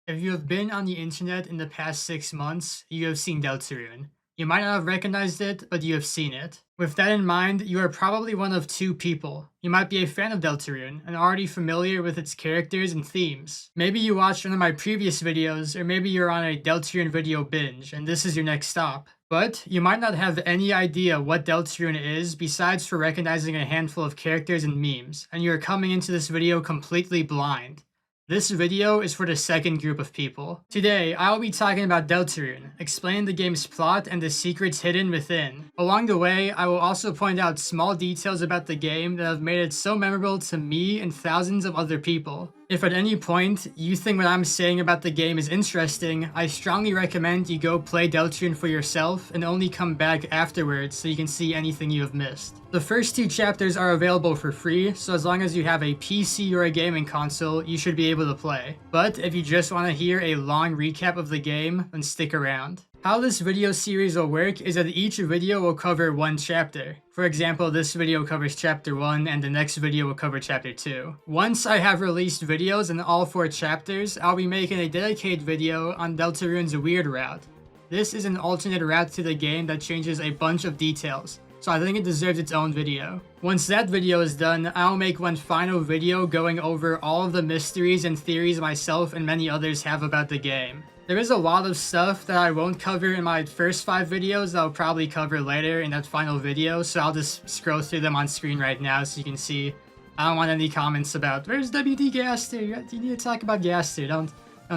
If you have been on the internet in the past 6 months, you have seen Deltarune. You might not have recognized it, but you have seen it. With that in mind, you are probably one of two people. You might be a fan of Deltarune and already familiar with its characters and themes. Maybe you watched one of my previous videos, or maybe you're on a Deltarune video binge and this is your next stop. But you might not have any idea what Deltarune is besides for recognizing a handful of characters and memes, and you are coming into this video completely blind. This video is for the second group of people. Today, I will be talking about Deltarune, explaining the game's plot and the secrets hidden within. Along the way, I will also point out small details about the game that have made it so memorable to me and thousands of other people. If at any point you think what I'm saying about the game is interesting, I strongly recommend you go play Deltarune for yourself and only come back afterwards so you can see anything you have missed. The first two chapters are available for free, so as long as you have a PC or a gaming console, you should be able to play. But if you just want to hear a long recap of the game, then stick around. How this video series will work is that each video will cover one chapter. For example, this video covers chapter 1 and the next video will cover chapter 2. Once I have released videos in all 4 chapters, I'll be making a dedicated video on Deltarune's weird route. This is an alternate route to the game that changes a bunch of details, so I think it deserves its own video. Once that video is done, I'll make one final video going over all of the mysteries and theories myself and many others have about the game. There is a lot of stuff that I won't cover in my first 5 videos that I'll probably cover later in that final video, so I'll just scroll through them on screen right now so you can see. I don't want any comments about, where's WD Gaster? You need to talk about Gaster, don't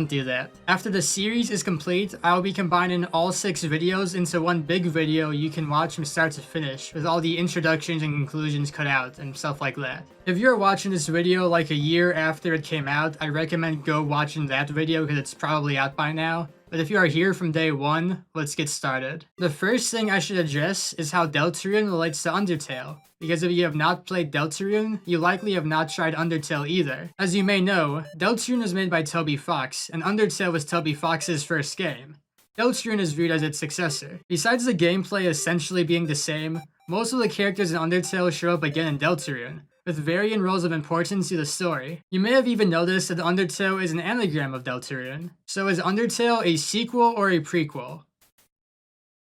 do that. After the series is complete, I will be combining all 6 videos into one big video you can watch from start to finish, with all the introductions and conclusions cut out and stuff like that. If you're watching this video like a year after it came out, I recommend go watching that video because it's probably out by now. But if you are here from day 1, let's get started. The first thing I should address is how Deltarune relates to Undertale, because if you have not played Deltarune, you likely have not tried Undertale either. As you may know, Deltarune was made by Toby Fox, and Undertale was Toby Fox's first game. Deltarune is viewed as its successor. Besides the gameplay essentially being the same, most of the characters in Undertale show up again in Deltarune, with varying roles of importance to the story. You may have even noticed that Undertale is an anagram of Deltarune. So is Undertale a sequel or a prequel?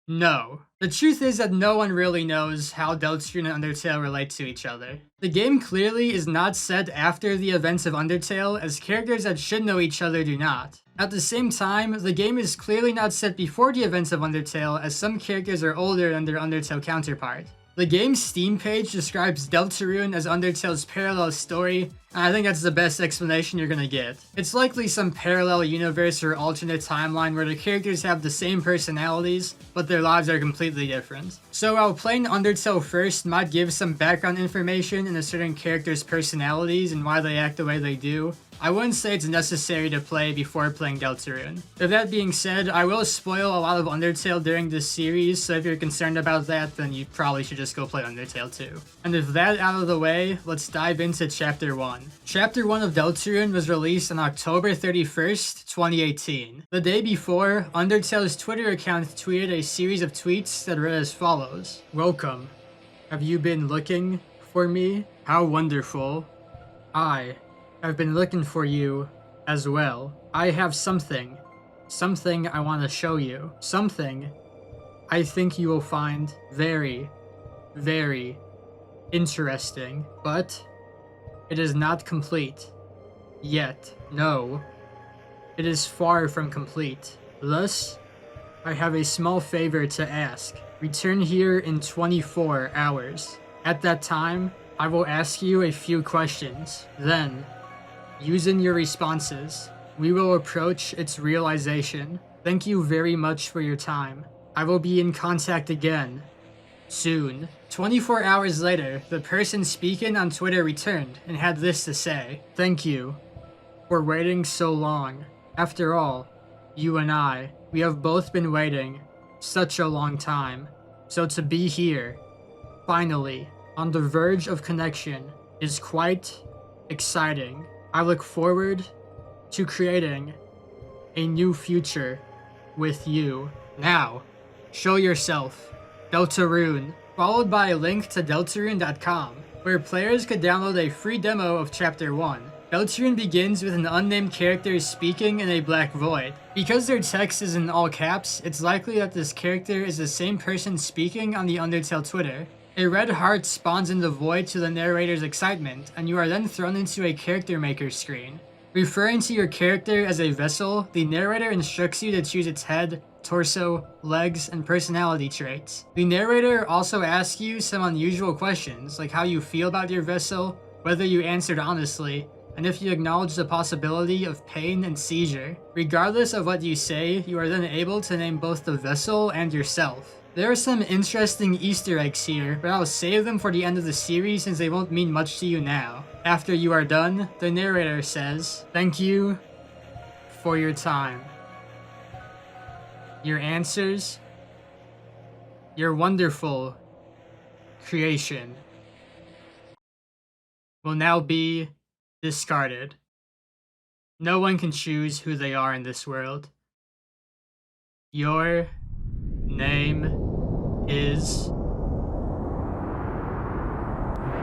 No. The truth is that no one really knows how Deltarune and Undertale relate to each other. The game clearly is not set after the events of Undertale, as characters that should know each other do not. At the same time, the game is clearly not set before the events of Undertale, as some characters are older than their Undertale counterpart. The game's Steam page describes Deltarune as Undertale's parallel story, and I think that's the best explanation you're gonna get. It's likely some parallel universe or alternate timeline where the characters have the same personalities, but their lives are completely different. So while playing Undertale first might give some background information into certain characters' personalities and why they act the way they do, I wouldn't say it's necessary to play before playing Deltarune. With that being said, I will spoil a lot of Undertale during this series, so if you're concerned about that, then you probably should just go play Undertale too. And with that out of the way, let's dive into Chapter 1. Chapter 1 of Deltarune was released on October 31st, 2018. The day before, Undertale's Twitter account tweeted a series of tweets that read as follows. Welcome. Have you been looking for me? How wonderful. I've been looking for you as well. I have something I want to show you. Something I think you will find very, very interesting. But it is not complete yet. No, it is far from complete. Thus, I have a small favor to ask. Return here in 24 hours. At that time, I will ask you a few questions. Then, using your responses, we will approach its realization. Thank you very much for your time. I will be in contact again soon. 24 hours later, the person speaking on Twitter returned and had this to say. Thank you for waiting so long. After all, you and I, we have both been waiting such a long time. So to be here, finally, on the verge of connection, is quite exciting. I look forward to creating a new future with you. Now, show yourself. Deltarune, followed by a link to deltarune.com, where players could download a free demo of Chapter 1. Deltarune begins with an unnamed character speaking in a black void. Because their text is in all caps, it's likely that this character is the same person speaking on the Undertale Twitter. A red heart spawns in the void to the narrator's excitement, and you are then thrown into a character maker screen. Referring to your character as a vessel, the narrator instructs you to choose its head, torso, legs, and personality traits. The narrator also asks you some unusual questions, like how you feel about your vessel, whether you answered honestly, and if you acknowledge the possibility of pain and seizure. Regardless of what you say, you are then able to name both the vessel and yourself. There are some interesting Easter eggs here, but I'll save them for the end of the series since they won't mean much to you now. After you are done, the narrator says, "Thank you for your time. Your answers, your wonderful creation, will now be discarded. No one can choose who they are in this world. Your name is..."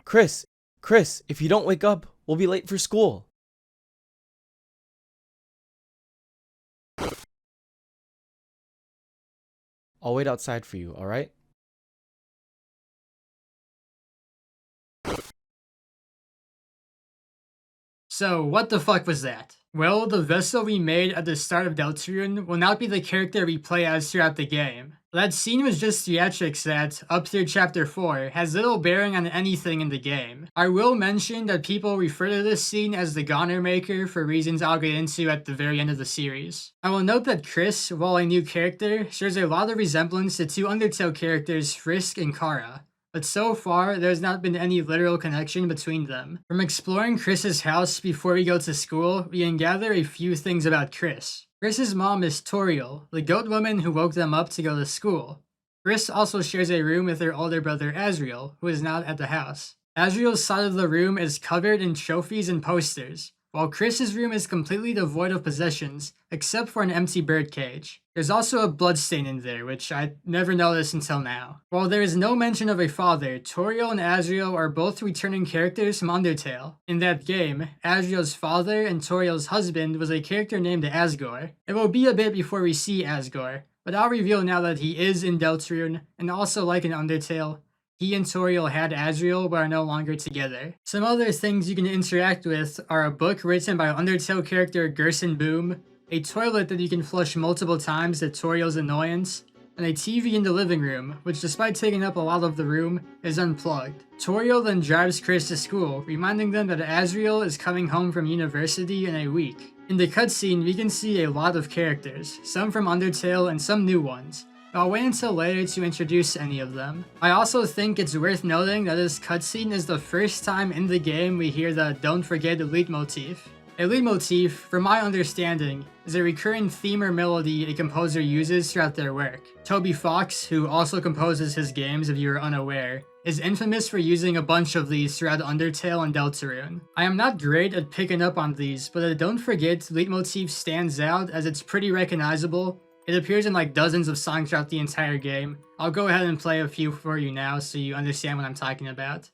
Chris, if you don't wake up, we'll be late for school. I'll wait outside for you, alright? So, what the fuck was that? Well, the vessel we made at the start of Deltarune will not be the character we play as throughout the game. That scene was just theatrics that, up through Chapter 4, has little bearing on anything in the game. I will mention that people refer to this scene as the Goner Maker for reasons I'll get into at the very end of the series. I will note that Chris, while a new character, shares a lot of resemblance to two Undertale characters Frisk and Kara. But so far, there's not been any literal connection between them. From exploring Chris's house before we go to school, we can gather a few things about Chris. Chris's mom is Toriel, the goat woman who woke them up to go to school. Chris also shares a room with her older brother Asriel, who is not at the house. Asriel's side of the room is covered in trophies and posters, while Chris's room is completely devoid of possessions, except for an empty birdcage. There's also a bloodstain in there, which I never noticed until now. While there is no mention of a father, Toriel and Asriel are both returning characters from Undertale. In that game, Asriel's father and Toriel's husband was a character named Asgore. It will be a bit before we see Asgore, but I'll reveal now that he is in Deltarune, and also like in Undertale, he and Toriel had Asriel but are no longer together. Some other things you can interact with are a book written by Undertale character Gerson Boom, a toilet that you can flush multiple times to Toriel's annoyance, and a TV in the living room, which despite taking up a lot of the room, is unplugged. Toriel then drives Chris to school, reminding them that Asriel is coming home from university in a week. In the cutscene, we can see a lot of characters, some from Undertale and some new ones. I'll wait until later to introduce any of them. I also think it's worth noting that this cutscene is the first time in the game we hear the "Don't forget the leitmotif." A leitmotif, from my understanding, is a recurring theme or melody a composer uses throughout their work. Toby Fox, who also composes his games if you are unaware, is infamous for using a bunch of these throughout Undertale and Deltarune. I am not great at picking up on these, but the "Don't forget" leitmotif stands out as it's pretty recognizable. It appears in like dozens of songs throughout the entire game. I'll go ahead and play a few for you now so you understand what I'm talking about.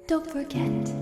Don't forget,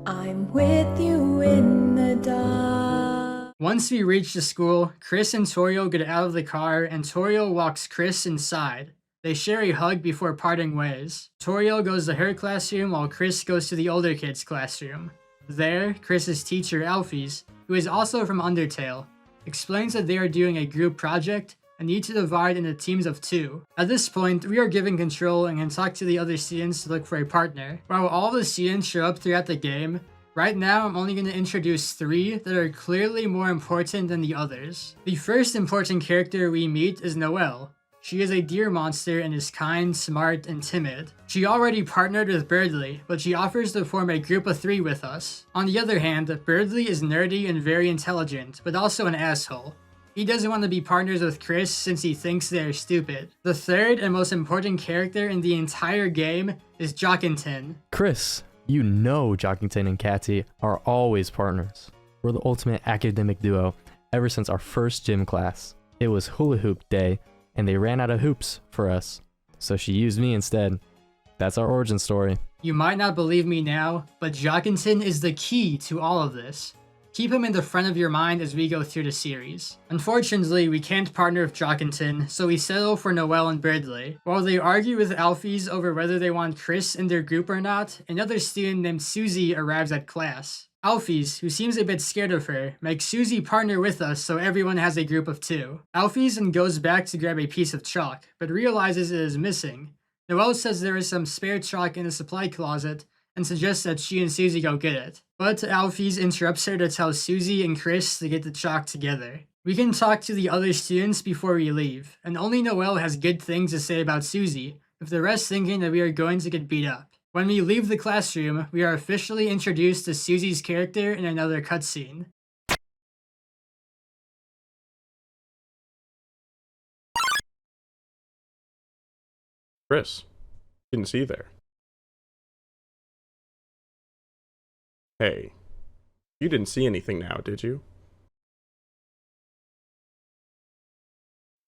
I'm with you in the dark. Once we reach the school, Chris and Toriel get out of the car and Toriel walks Chris inside. They share a hug before parting ways. Toriel goes to her classroom while Chris goes to the older kid's classroom. There, Chris's teacher Alphys, who is also from Undertale, explains that they are doing a group project and need to divide into teams of 2. At this point, we are given control and can talk to the other students to look for a partner. While all the students show up throughout the game, right now I'm only going to introduce 3 that are clearly more important than the others. The first important character we meet is Noelle. She is a deer monster and is kind, smart, and timid. She already partnered with Bruhlie, but she offers to form a group of 3 with us. On the other hand, Bruhlie is nerdy and very intelligent, but also an asshole. He doesn't want to be partners with Chris since he thinks they're stupid. The third and most important character in the entire game is Jockington. Chris, you know Jockington and Catty are always partners. We're the ultimate academic duo ever since our first gym class. It was hula hoop day, and they ran out of hoops for us, so she used me instead. That's our origin story. You might not believe me now, but Jockington is the key to all of this. Keep him in the front of your mind as we go through the series. Unfortunately, we can't partner with Jockington, so we settle for Noelle and Bruhlie. While they argue with Alphys over whether they want Chris in their group or not, another student named Susie arrives at class. Alphys, who seems a bit scared of her, makes Susie partner with us so everyone has a group of 2. Alphys then goes back to grab a piece of chalk, but realizes it is missing. Noelle says there is some spare chalk in the supply closet and suggests that she and Susie go get it. But Alphys interrupts her to tell Susie and Chris to get the chalk together. We can talk to the other students before we leave, and only Noelle has good things to say about Susie, with the rest thinking that we are going to get beat up. When we leave the classroom, we are officially introduced to Susie's character in another cutscene. Chris, didn't see you there. Hey, you didn't see anything now, did you?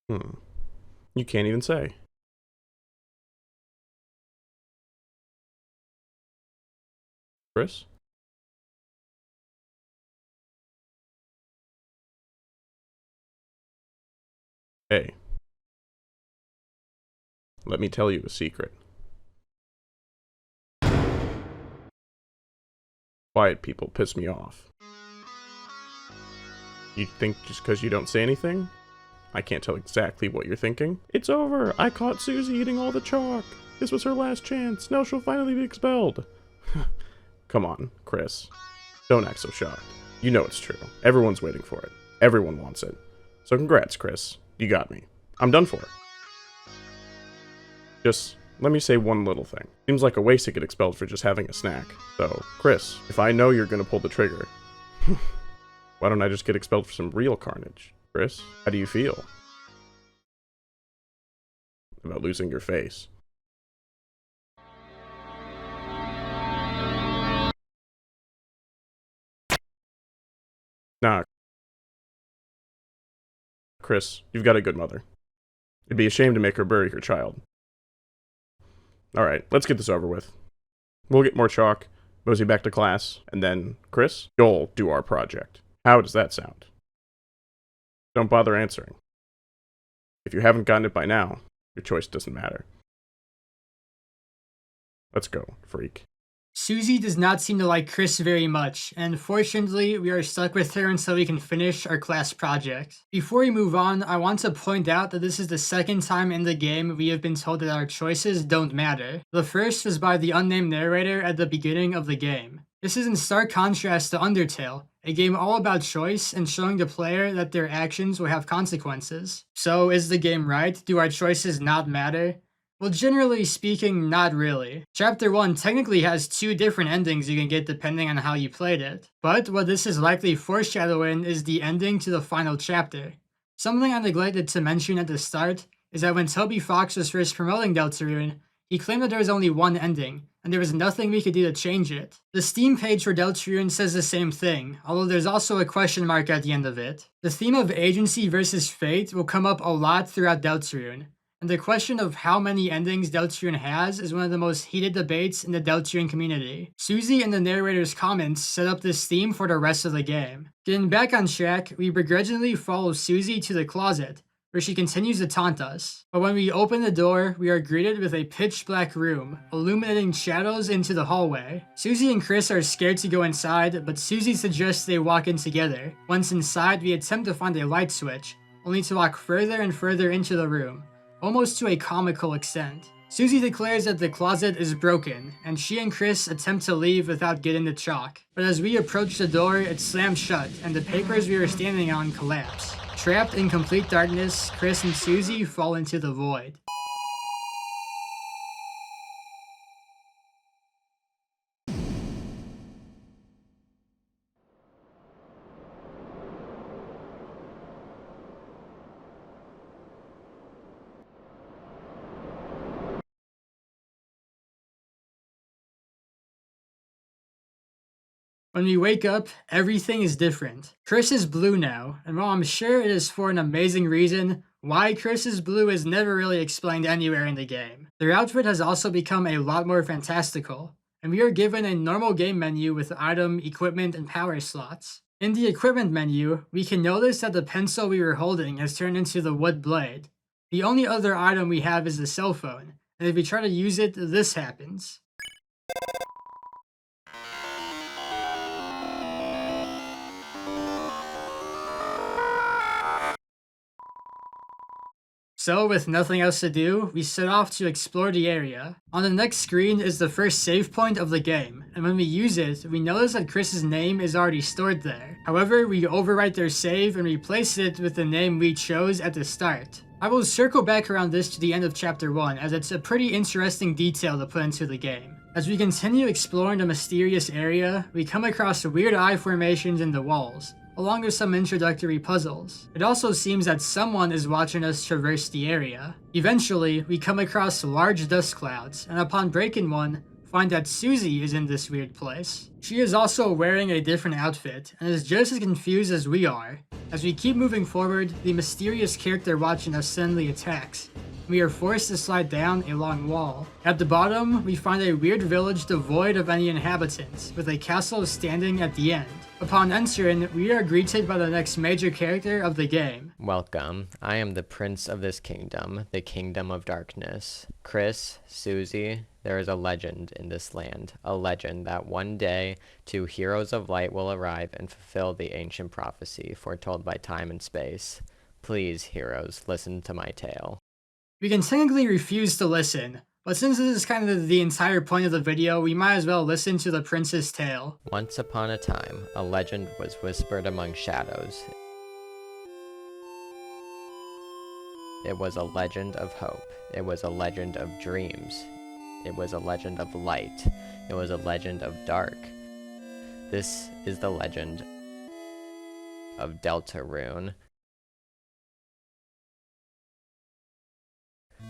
You can't even say. Chris? Hey. Let me tell you a secret. Quiet people piss me off. You think just because you don't say anything, I can't tell exactly what you're thinking? It's over! I caught Susie eating all the chalk! This was her last chance! Now she'll finally be expelled! Come on, Chris. Don't act so shocked. You know it's true. Everyone's waiting for it. Everyone wants it. So congrats, Chris. You got me. I'm done for. Just let me say one little thing. Seems like a waste to get expelled for just having a snack. So, Chris, if I know you're gonna pull the trigger, why don't I just get expelled for some real carnage? Chris, how do you feel about losing your face? Nah. Chris, you've got a good mother. It'd be a shame to make her bury her child. Alright, let's get this over with. We'll get more chalk, mosey back to class, and then, Chris, you'll do our project. How does that sound? Don't bother answering. If you haven't gotten it by now, your choice doesn't matter. Let's go, freak. Susie does not seem to like Chris very much, and fortunately, we are stuck with her until we can finish our class project. Before we move on, I want to point out that this is the second time in the game we have been told that our choices don't matter. The first was by the unnamed narrator at the beginning of the game. This is in stark contrast to Undertale, a game all about choice and showing the player that their actions will have consequences. So, is the game right? Do our choices not matter? Well, generally speaking, not really. Chapter 1 technically has 2 different endings you can get depending on how you played it. But what this is likely foreshadowing is the ending to the final chapter. Something I neglected to mention at the start is that when Toby Fox was first promoting Deltarune, he claimed that there was only one ending, and there was nothing we could do to change it. The Steam page for Deltarune says the same thing, although there's also a question mark at the end of it. The theme of agency versus fate will come up a lot throughout Deltarune. And the question of how many endings Deltarune has is one of the most heated debates in the Deltarune community. Susie in the narrator's comments set up this theme for the rest of the game. Getting back on track, we begrudgingly follow Susie to the closet, where she continues to taunt us. But when we open the door, we are greeted with a pitch black room, illuminating shadows into the hallway. Susie and Chris are scared to go inside, but Susie suggests they walk in together. Once inside, we attempt to find a light switch, only to walk further and further into the room, almost to a comical extent. Susie declares that the closet is broken, and she and Chris attempt to leave without getting the chalk. But as we approach the door, it slams shut, and the papers we were standing on collapse. Trapped in complete darkness, Chris and Susie fall into the void. When we wake up, everything is different. Chris is blue now, and while I'm sure it is for an amazing reason, why Chris is blue is never really explained anywhere in the game. Their outfit has also become a lot more fantastical, and we are given a normal game menu with item, equipment, and power slots. In the equipment menu, we can notice that the pencil we were holding has turned into the wood blade. The only other item we have is the cell phone, and if we try to use it, this happens. So, with nothing else to do, we set off to explore the area. On the next screen is the first save point of the game, and when we use it, we notice that Chris's name is already stored there. However, we overwrite their save and replace it with the name we chose at the start. I will circle back around this to the end of Chapter 1, as it's a pretty interesting detail to put into the game. As we continue exploring the mysterious area, we come across weird eye formations in the walls, along with some introductory puzzles. It also seems that someone is watching us traverse the area. Eventually, we come across large dust clouds, and upon breaking one, find that Susie is in this weird place. She is also wearing a different outfit, and is just as confused as we are. As we keep moving forward, the mysterious character watching us suddenly attacks. We are forced to slide down a long wall. At the bottom, we find a weird village devoid of any inhabitants, with a castle standing at the end. Upon entering, we are greeted by the next major character of the game. Welcome. I am the prince of this kingdom, the kingdom of darkness. Chris, Susie, there is a legend in this land, a legend that one day 2 heroes of light will arrive and fulfill the ancient prophecy foretold by time and space. Please, heroes, listen to my tale. We can technically refuse to listen, but since this is kind of the entire point of the video, we might as well listen to the prince's tale. Once upon a time, a legend was whispered among shadows. It was a legend of hope. It was a legend of dreams. It was a legend of light. It was a legend of dark. This is the legend of Deltarune.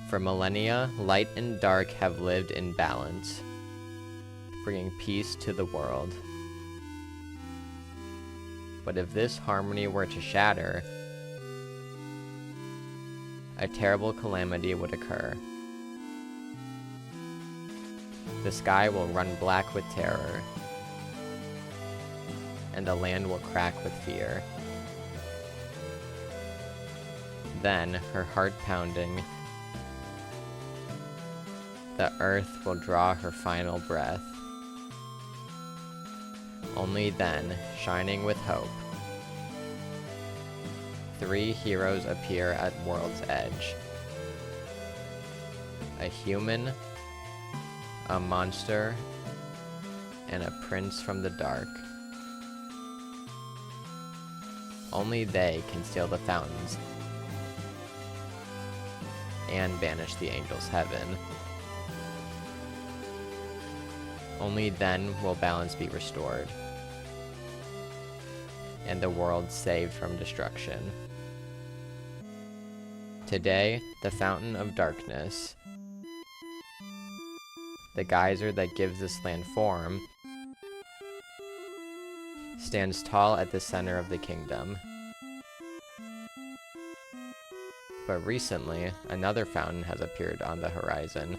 For millennia, light and dark have lived in balance, bringing peace to the world. But if this harmony were to shatter, a terrible calamity would occur. The sky will run black with terror, and the land will crack with fear. Then, her heart pounding, the earth will draw her final breath. Only then, shining with hope, 3 heroes appear at world's edge. A human, a monster, and a prince from the dark. Only they can steal the fountains and banish the angels' heaven. Only then will balance be restored, and the world saved from destruction. Today, the fountain of darkness, the geyser that gives this land form, stands tall at the center of the kingdom. But recently, another fountain has appeared on the horizon,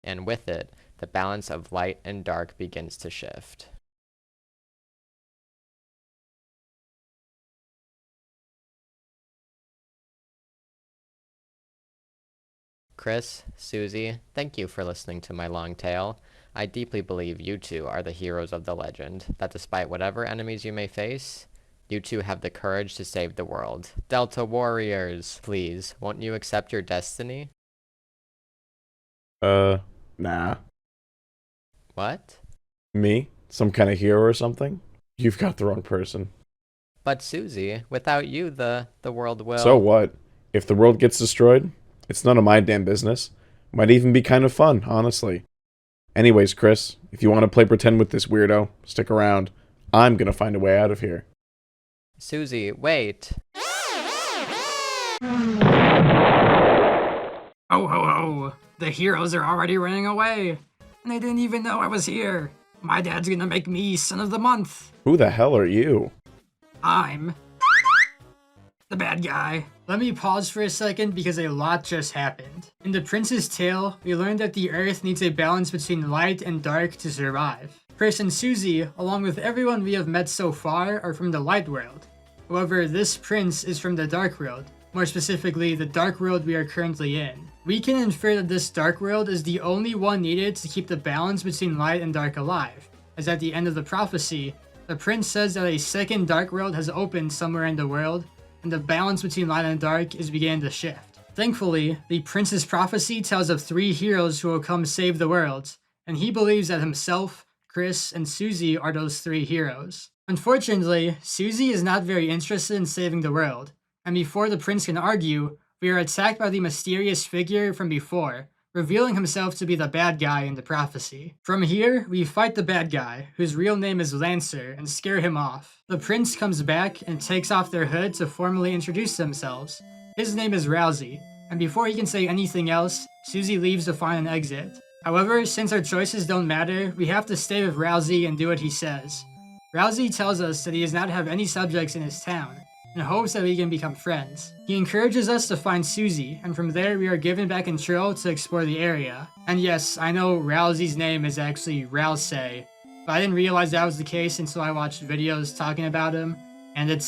and with it, the balance of light and dark begins to shift. Chris, Susie, thank you for listening to my long tale. I deeply believe you two are the heroes of the legend, that despite whatever enemies you may face, you two have the courage to save the world. Delta Warriors, please, won't you accept your destiny? Nah. What? Me? Some kind of hero or something? You've got the wrong person. But Susie, without you, the world will... So what? If the world gets destroyed, it's none of my damn business. Might even be kind of fun, honestly. Anyways, Chris, if you want to play pretend with this weirdo, stick around. I'm gonna find a way out of here. Susie, wait. Oh ho ho! The heroes are already running away! and they didn't even know I was here. My dad's gonna make me Son of the Month. Who the hell are you? I'm the bad guy. Let me pause for a second because a lot just happened. In The Prince's Tale, we learned that the Earth needs a balance between light and dark to survive. Chris and Susie, along with everyone we have met so far, are from the light world. However, this prince is from the dark world, more specifically the dark world we are currently in. We can infer that this dark world is the only one needed to keep the balance between light and dark alive, as at the end of the prophecy, the prince says that a second dark world has opened somewhere in the world, and the balance between light and dark is beginning to shift. Thankfully, the prince's prophecy tells of 3 heroes who will come save the world, and he believes that himself, Chris, and Susie are those 3 heroes. Unfortunately, Susie is not very interested in saving the world, and before the prince can argue, we are attacked by the mysterious figure from before, revealing himself to be the bad guy in the prophecy. From here, we fight the bad guy, whose real name is Lancer, and scare him off. The prince comes back and takes off their hood to formally introduce themselves. His name is Ralsei, and before he can say anything else, Susie leaves to find an exit. However, since our choices don't matter, we have to stay with Ralsei and do what he says. Ralsei tells us that he does not have any subjects in his town, in hopes that we can become friends. He encourages us to find Susie, and from there we are given back control to explore the area. And yes, I know Ralsei's name is actually Ralsei, but I didn't realize that was the case until I watched videos talking about him, and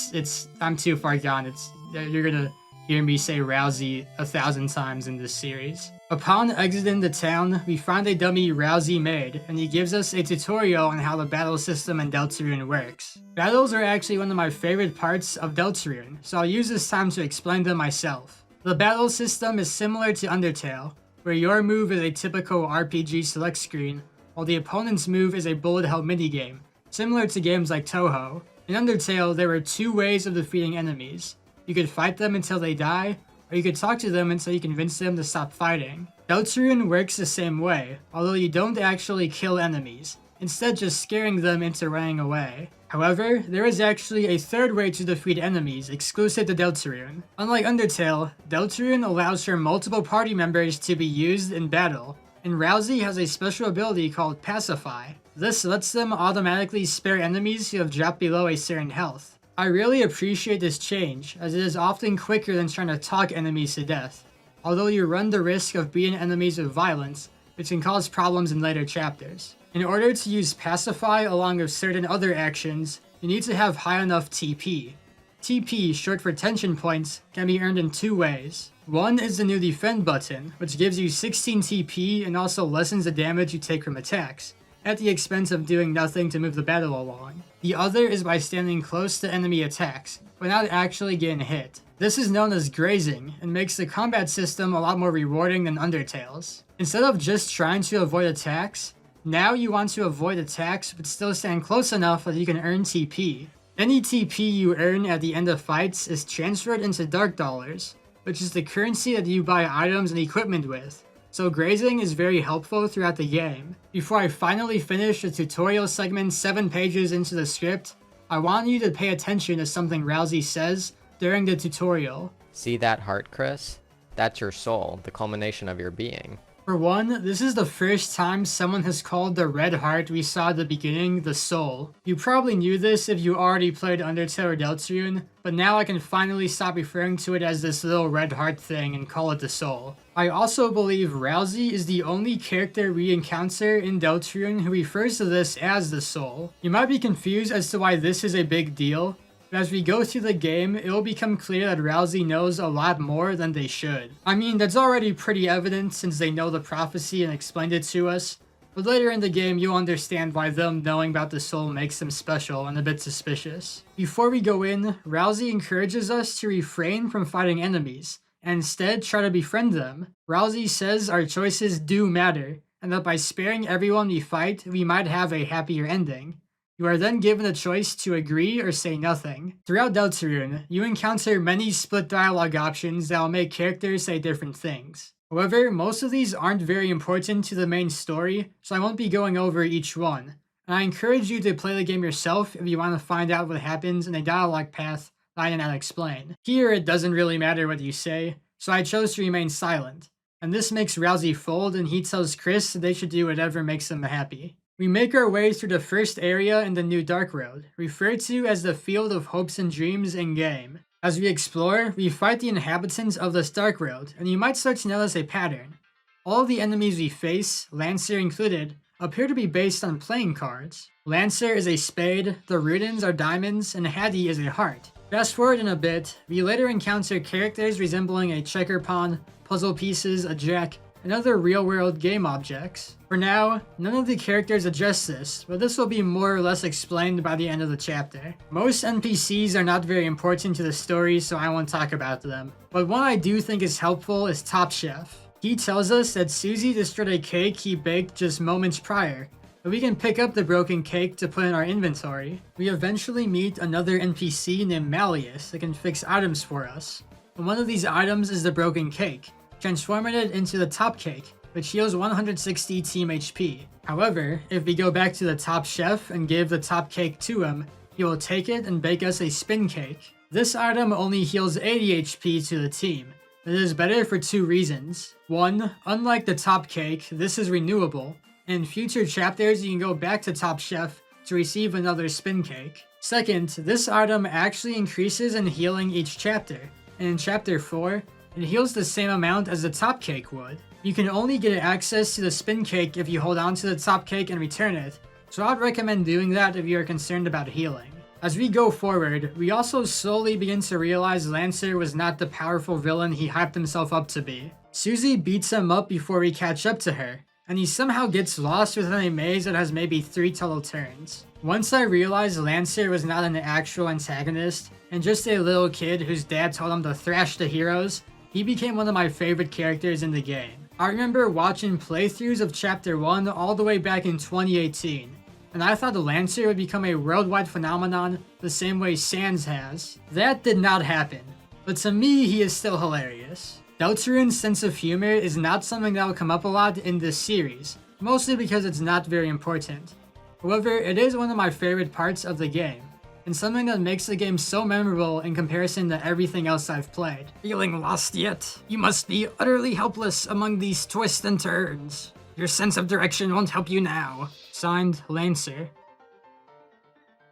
I'm too far gone. You're gonna hear me say Ralsei 1,000 times in this series. Upon exiting the town, we find a dummy Ralsei made, and he gives us a tutorial on how the battle system in Deltarune works. Battles are actually one of my favorite parts of Deltarune, so I'll use this time to explain them myself. The battle system is similar to Undertale, where your move is a typical RPG select screen, while the opponent's move is a bullet hell minigame, similar to games like Touhou. In Undertale, there were 2 ways of defeating enemies. You could fight them until they die, or you could talk to them until you convince them to stop fighting. Deltarune works the same way, although you don't actually kill enemies, instead just scaring them into running away. However, there is actually a 3rd way to defeat enemies exclusive to Deltarune. Unlike Undertale, Deltarune allows for multiple party members to be used in battle, and Ralsei has a special ability called Pacify. This lets them automatically spare enemies who have dropped below a certain health. I really appreciate this change, as it is often quicker than trying to talk enemies to death, although you run the risk of beating enemies with violence, which can cause problems in later chapters. In order to use Pacify along with certain other actions, you need to have high enough TP. TP, short for tension points, can be earned in 2 ways. One is the new Defend button, which gives you 16 TP and also lessens the damage you take from attacks, at the expense of doing nothing to move the battle along. The other is by standing close to enemy attacks, but not actually getting hit. This is known as grazing, and makes the combat system a lot more rewarding than Undertale's. Instead of just trying to avoid attacks, now you want to avoid attacks but still stand close enough that you can earn TP. Any TP you earn at the end of fights is transferred into Dark Dollars, which is the currency that you buy items and equipment with. So grazing is very helpful throughout the game. Before I finally finish the tutorial segment 7 pages into the script, I want you to pay attention to something Ralsei says during the tutorial. See that heart, Chris? That's your soul, the culmination of your being. For one, this is the first time someone has called the red heart we saw at the beginning the soul. You probably knew this if you already played Undertale or Deltarune, but now I can finally stop referring to it as this little red heart thing and call it the soul. I also believe Ralsei is the only character we encounter in Deltarune who refers to this as the soul. You might be confused as to why this is a big deal, but as we go through the game, it will become clear that Ralsei knows a lot more than they should. I mean, that's already pretty evident since they know the prophecy and explained it to us, but later in the game you'll understand why them knowing about the soul makes them special and a bit suspicious. Before we go in, Ralsei encourages us to refrain from fighting enemies, and instead try to befriend them. Ralsei says our choices do matter, and that by sparing everyone we fight, we might have a happier ending. You are then given a choice to agree or say nothing. Throughout Deltarune, you encounter many split dialogue options that will make characters say different things. However, most of these aren't very important to the main story, so I won't be going over each one, and I encourage you to play the game yourself if you want to find out what happens in a dialogue path that I did not explain. Here, it doesn't really matter what you say, so I chose to remain silent, and this makes Ralsei fold, and he tells Chris they should do whatever makes them happy. We make our way through the first area in the new Dark Road, referred to as the Field of Hopes and Dreams in-game. As we explore, we fight the inhabitants of this Dark Road, and you might start to notice a pattern. All of the enemies we face, Lancer included, appear to be based on playing cards. Lancer is a spade, the Rudens are diamonds, and Hattie is a heart. Fast forward in a bit, we later encounter characters resembling a checker pawn, puzzle pieces, a jack, and other real-world game objects. For now, none of the characters address this, but this will be more or less explained by the end of the chapter. Most NPCs are not very important to the story, so I won't talk about them. But one I do think is helpful is Top Chef. He tells us that Susie destroyed a cake he baked just moments prior, but we can pick up the broken cake to put in our inventory. We eventually meet another NPC named Malleus that can fix items for us. And one of these items is the broken cake, transforming it into the top cake, which heals 160 team HP. However, if we go back to the top chef and give the top cake to him, he will take it and bake us a spin cake. This item only heals 80 HP to the team. It is better for two reasons. One, unlike the top cake, this is renewable. In future chapters, you can go back to Top Chef to receive another spin cake. Second, this item actually increases in healing each chapter, and in chapter 4, it heals the same amount as the top cake would. You can only get access to the spin cake if you hold on to the top cake and return it, so I'd recommend doing that if you are concerned about healing. As we go forward, we also slowly begin to realize Lancer was not the powerful villain he hyped himself up to be. Susie beats him up before we catch up to her, and he somehow gets lost within a maze that has maybe 3 total turns. Once I realized Lancer was not an actual antagonist, and just a little kid whose dad told him to thrash the heroes, he became one of my favorite characters in the game. I remember watching playthroughs of Chapter 1 all the way back in 2018, and I thought the Lancer would become a worldwide phenomenon the same way Sans has. That did not happen, but to me he is still hilarious. Deltarune's sense of humor is not something that will come up a lot in this series, mostly because it's not very important. However, it is one of my favorite parts of the game, and something that makes the game so memorable in comparison to everything else I've played. Feeling lost yet? You must be utterly helpless among these twists and turns. Your sense of direction won't help you now. Signed, Lancer.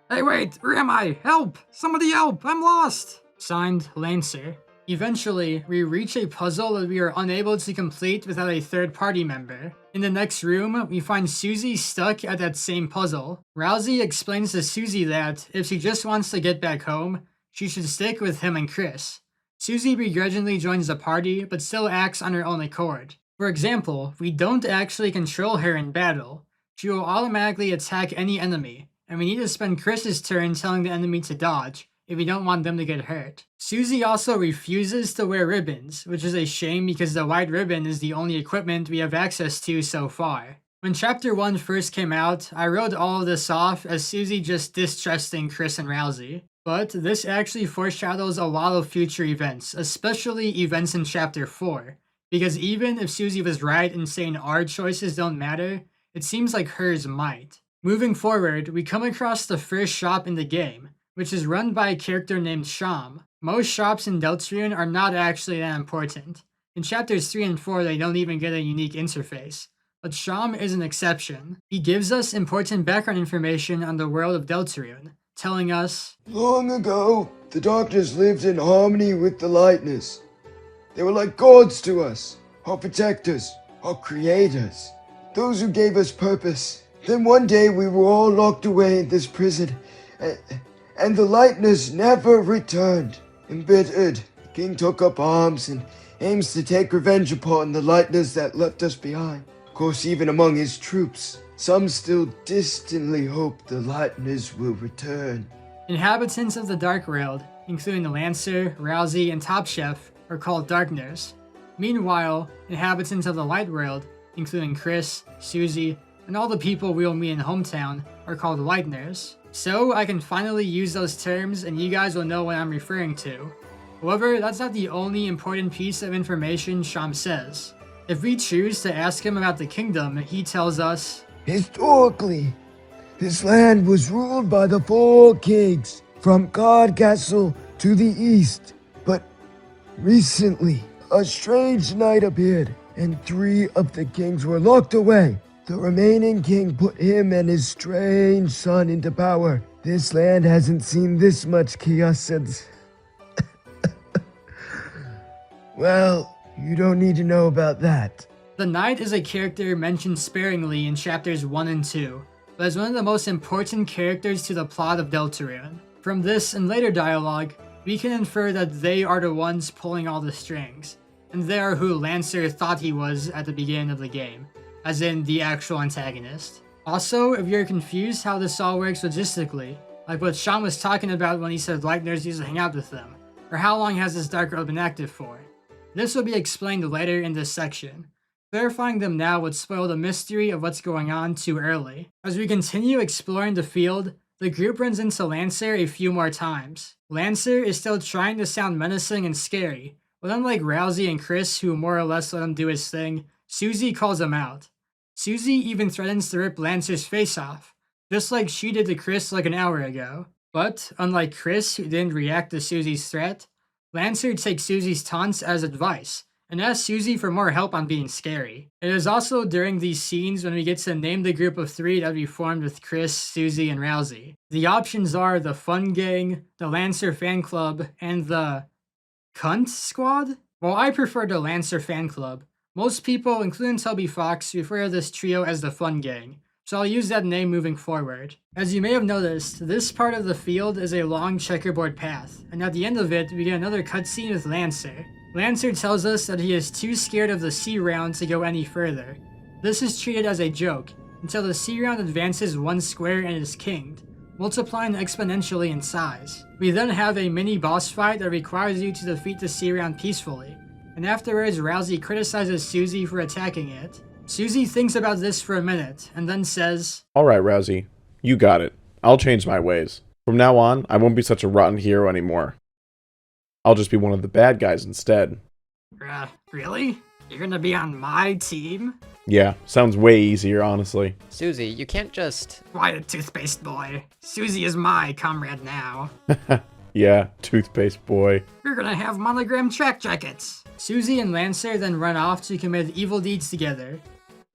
Hey wait, where am I? Help! Somebody help! I'm lost! Signed, Lancer. Eventually, we reach a puzzle that we are unable to complete without a third-party member. In the next room, we find Susie stuck at that same puzzle. Ralsei explains to Susie that, if she just wants to get back home, she should stick with him and Chris. Susie begrudgingly joins the party, but still acts on her own accord. For example, we don't actually control her in battle. She will automatically attack any enemy, and we need to spend Chris's turn telling the enemy to dodge, if we don't want them to get hurt. Susie also refuses to wear ribbons, which is a shame because the white ribbon is the only equipment we have access to so far. When Chapter 1 first came out, I wrote all of this off as Susie just distrusting Chris and Ralsei. But this actually foreshadows a lot of future events, especially events in Chapter 4. Because even if Susie was right in saying our choices don't matter, it seems like hers might. Moving forward, we come across the first shop in the game, which is run by a character named Sham. Most shops in Deltarune are not actually that important. In chapters 3 and 4 they don't even get a unique interface, but Sham is an exception. He gives us important background information on the world of Deltarune, telling us, Long ago, the darkness lived in harmony with the lightness. They were like gods to us, our protectors, our creators, those who gave us purpose. Then one day we were all locked away in this prison, and the lightness never returned. Embittered, the king took up arms and aims to take revenge upon the lightness that left us behind. Of course, even among his troops, some still distantly hope the lightness will return. Inhabitants of the Dark World, including the Lancer, Ralsei, and Top Chef, are called Darkners. Meanwhile, inhabitants of the Light World, including Chris, Susie, and all the people we'll meet in Hometown, are called Lightners. So I can finally use those terms and you guys will know what I'm referring to. However, that's not the only important piece of information Sham says. If we choose to ask him about the kingdom, he tells us, Historically, this land was ruled by the 4 kings, from God Castle to the east. But recently, a strange knight appeared. and 3 of the kings were locked away. The remaining king put him and his strange son into power. This land hasn't seen this much chaos since... Well, you don't need to know about that. The Knight is a character mentioned sparingly in chapters 1 and 2, but is one of the most important characters to the plot of Deltarune. From this and later dialogue, we can infer that they are the ones pulling all the strings, and they are who Lancer thought he was at the beginning of the game, as in the actual antagonist. Also, if you're confused how this all works logistically, like what Sean was talking about when he said Lightners used to hang out with them, or how long has this Dark Road been active for, this will be explained later in this section. Clarifying them now would spoil the mystery of what's going on too early. As we continue exploring the field, the group runs into Lancer a few more times. Lancer is still trying to sound menacing and scary, but unlike Ralsei and Chris, who more or less let him do his thing, Susie calls him out. Susie even threatens to rip Lancer's face off, just like she did to Chris like an hour ago. But, unlike Chris, who didn't react to Susie's threat, Lancer takes Susie's taunts as advice, and asks Susie for more help on being scary. It is also during these scenes when we get to name the group of 3 that we formed with Chris, Susie, and Ralsei. The options are the Fun Gang, the Lancer Fan Club, and the... Cunt Squad? While I prefer the Lancer Fan Club, most people, including Toby Fox, refer to this trio as the Fun Gang, so I'll use that name moving forward. As you may have noticed, this part of the field is a long checkerboard path, and at the end of it, we get another cutscene with Lancer. Lancer tells us that he is too scared of the C round to go any further. This is treated as a joke, until the C round advances 1 square and is kinged, multiplying exponentially in size. We then have a mini boss fight that requires you to defeat the C round peacefully, and afterwards Ralsei criticizes Susie for attacking it. Susie thinks about this for a minute, and then says, Alright, Ralsei. You got it. I'll change my ways. From now on, I won't be such a rotten hero anymore. I'll just be one of the bad guys instead. Really? You're gonna be on my team? Yeah, sounds way easier, honestly. Susie, you can't just... Quiet, toothpaste boy. Susie is my comrade now. Yeah, toothpaste boy. We're gonna have monogram track jackets. Susie and Lancer then run off to commit evil deeds together.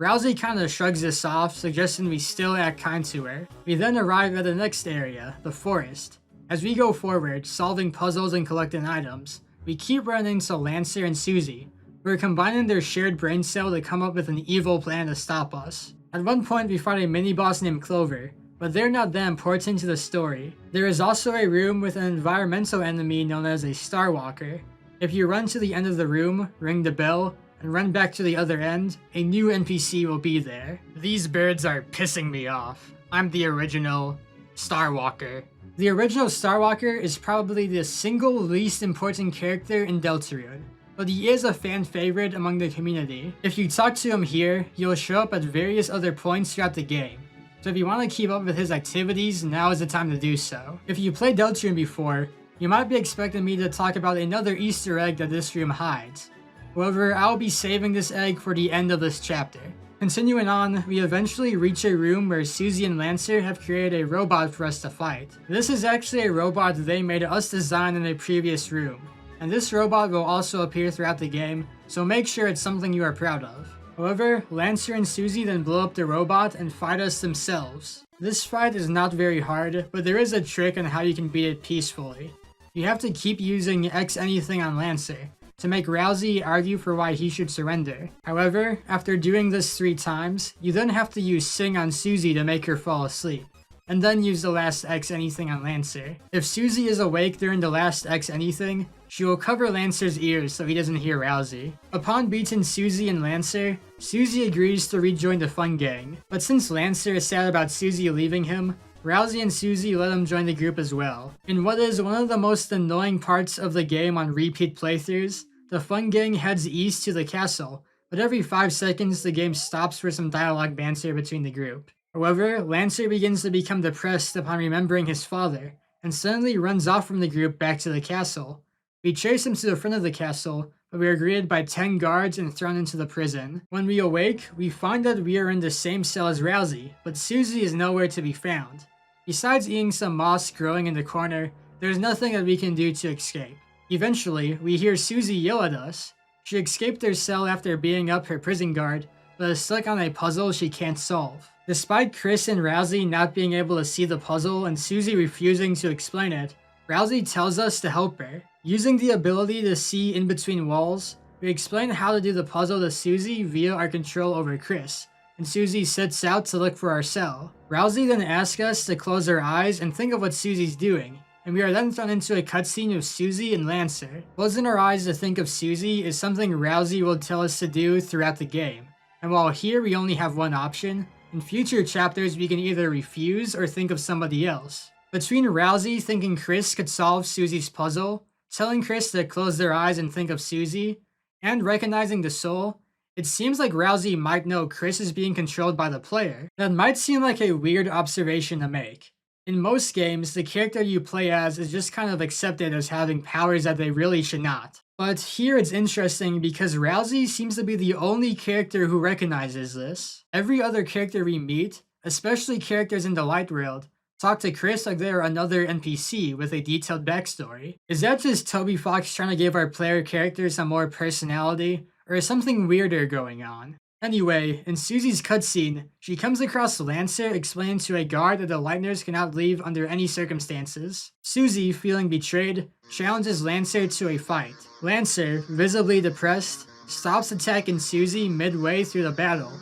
Ralsei kinda shrugs this off, suggesting we still act kind to her. We then arrive at the next area, the forest. As we go forward, solving puzzles and collecting items, we keep running into Lancer and Susie, who are combining their shared brain cell to come up with an evil plan to stop us. At one point we fight a mini-boss named Clover, but they're not that important to the story. There is also a room with an environmental enemy known as a Star Walker. If you run to the end of the room, ring the bell, and run back to the other end, a new NPC will be there. These birds are pissing me off. I'm the original Star Walker. The original Star Walker is probably the single least important character in Deltarune, but he is a fan favorite among the community. If you talk to him here, he'll show up at various other points throughout the game, so if you want to keep up with his activities, now is the time to do so. If you played Deltarune before, you might be expecting me to talk about another Easter egg that this room hides. However, I'll be saving this egg for the end of this chapter. Continuing on, we eventually reach a room where Susie and Lancer have created a robot for us to fight. This is actually a robot they made us design in a previous room, and this robot will also appear throughout the game, so make sure it's something you are proud of. However, Lancer and Susie then blow up the robot and fight us themselves. This fight is not very hard, but there is a trick on how you can beat it peacefully. You have to keep using X anything on Lancer to make Ralsei argue for why he should surrender. However, after doing this 3 times, you then have to use Sing on Susie to make her fall asleep, and then use the last X anything on Lancer. If Susie is awake during the last X anything, she will cover Lancer's ears so he doesn't hear Ralsei. Upon beating Susie and Lancer, Susie agrees to rejoin the Fun Gang, but since Lancer is sad about Susie leaving him, Ralsei and Susie let him join the group as well. In what is one of the most annoying parts of the game on repeat playthroughs, the Fun Gang heads east to the castle, but every 5 seconds the game stops for some dialogue banter between the group. However, Lancer begins to become depressed upon remembering his father, and suddenly runs off from the group back to the castle. We chase him to the front of the castle, but we are greeted by 10 guards and thrown into the prison. When we awake, we find that we are in the same cell as Ralsei, but Susie is nowhere to be found. Besides eating some moss growing in the corner, there is nothing that we can do to escape. Eventually, we hear Susie yell at us. She escaped her cell after beating up her prison guard, but is stuck on a puzzle she can't solve. Despite Chris and Ralsei not being able to see the puzzle and Susie refusing to explain it, Ralsei tells us to help her. Using the ability to see in between walls, we explain how to do the puzzle to Susie via our control over Chris, and Susie sets out to look for our cell. Ralsei then asks us to close our eyes and think of what Susie's doing, and we are then thrown into a cutscene of Susie and Lancer. Closing our eyes to think of Susie is something Ralsei will tell us to do throughout the game, and while here we only have one option, in future chapters we can either refuse or think of somebody else. Between Ralsei thinking Chris could solve Susie's puzzle, telling Chris to close their eyes and think of Susie, and recognizing the soul, it seems like Ralsei might know Chris is being controlled by the player. That might seem like a weird observation to make. In most games, the character you play as is just kind of accepted as having powers that they really should not. But here it's interesting because Ralsei seems to be the only character who recognizes this. Every other character we meet, especially characters in the Light World, talk to Chris like they're another NPC with a detailed backstory. Is that just Toby Fox trying to give our player characters some more personality, or is something weirder going on? Anyway, in Susie's cutscene, she comes across Lancer explaining to a guard that the Lightners cannot leave under any circumstances. Susie, feeling betrayed, challenges Lancer to a fight. Lancer, visibly depressed, stops attacking Susie midway through the battle.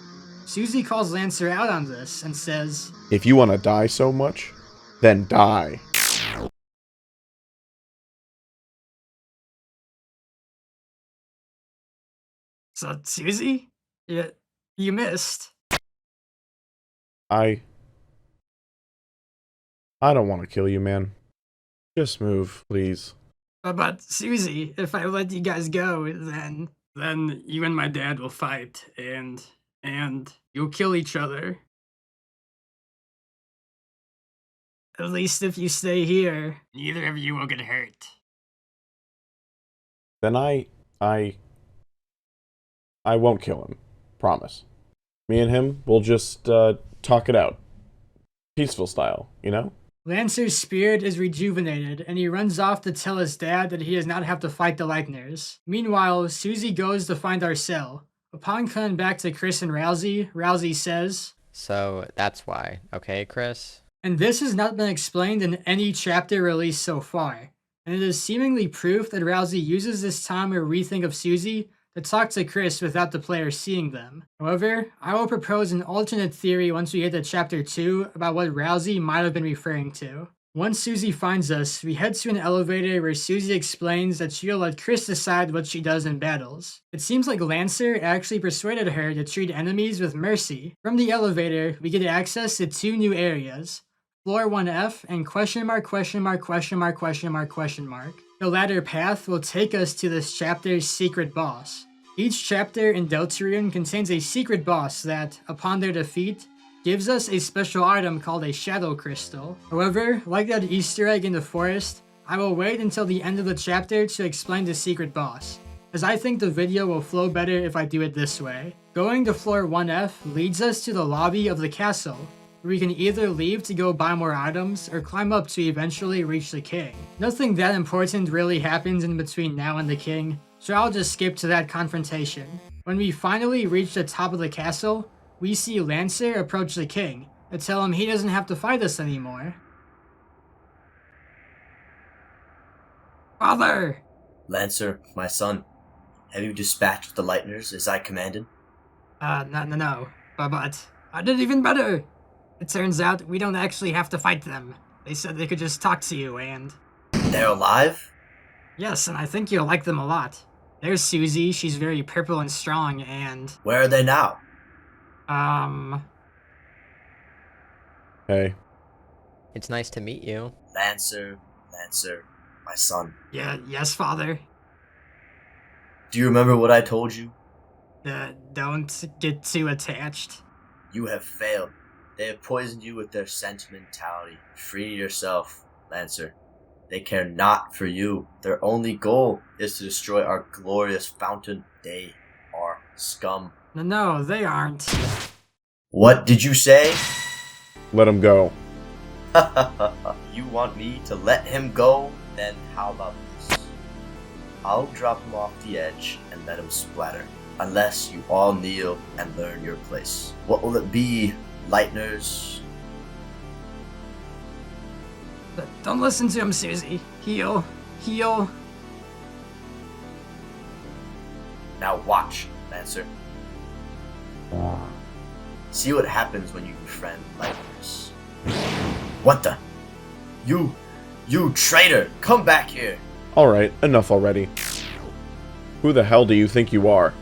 Susie calls Lancer out on this and says, If you want to die so much, then die. "So, Susie? You missed." I don't want to kill you, man. Just move, please. But Susie, if I let you guys go, then you and my dad will fight, and you'll kill each other. At least if you stay here, neither of you will get hurt. Then I won't kill him. Promise. Me and him, we'll just talk it out. Peaceful style, you know? Lancer's spirit is rejuvenated, and he runs off to tell his dad that he does not have to fight the Lightners. Meanwhile, Susie goes to find our cell. Upon coming back to Chris and Ralsei, Ralsei says, So that's why, okay, Chris? and this has not been explained in any chapter released so far, and it is seemingly proof that Ralsei uses this time to rethink of Susie to talk to Chris without the player seeing them. However, I will propose an alternate theory once we get to chapter 2 about what Ralsei might have been referring to. Once Susie finds us, we head to an elevator where Susie explains that she'll let Chris decide what she does in battles. It seems like Lancer actually persuaded her to treat enemies with mercy. From the elevator, we get access to 2 new areas, Floor 1F and question mark. The latter path will take us to this chapter's secret boss. Each chapter in Deltarune contains a secret boss that, upon their defeat, gives us a special item called a shadow crystal. However, like that Easter egg in the forest, I will wait until the end of the chapter to explain the secret boss, as I think the video will flow better if I do it this way. Going to floor 1F leads us to the lobby of the castle, where we can either leave to go buy more items or climb up to eventually reach the king. Nothing that important really happens in between now and the king, so I'll just skip to that confrontation. When we finally reach the top of the castle, we see Lancer approach the king and tell him he doesn't have to fight us anymore. Father! Lancer, my son, have you dispatched the Lightners as I commanded? No. But I did even better! It turns out we don't actually have to fight them. They said they could just talk to you and... They're alive? Yes, and I think you'll like them a lot. There's Susie, she's very purple and strong, and... Where are they now? Hey. It's nice to meet you. Lancer, my son. Yes, father. Do you remember what I told you? Don't get too attached. You have failed. They have poisoned you with their sentimentality. Free yourself, Lancer. They care not for you. Their only goal is to destroy our glorious fountain. They are scum. No, they aren't. What did you say? Let him go. You want me to let him go? Then how about this? I'll drop him off the edge and let him splatter. Unless you all kneel and learn your place. What will it be, Lightners? Don't listen to him, Susie. Heal. Now watch, Lancer. See what happens when you befriend Lightners. What the? You traitor! Come back here! Alright, enough already. Who the hell do you think you are?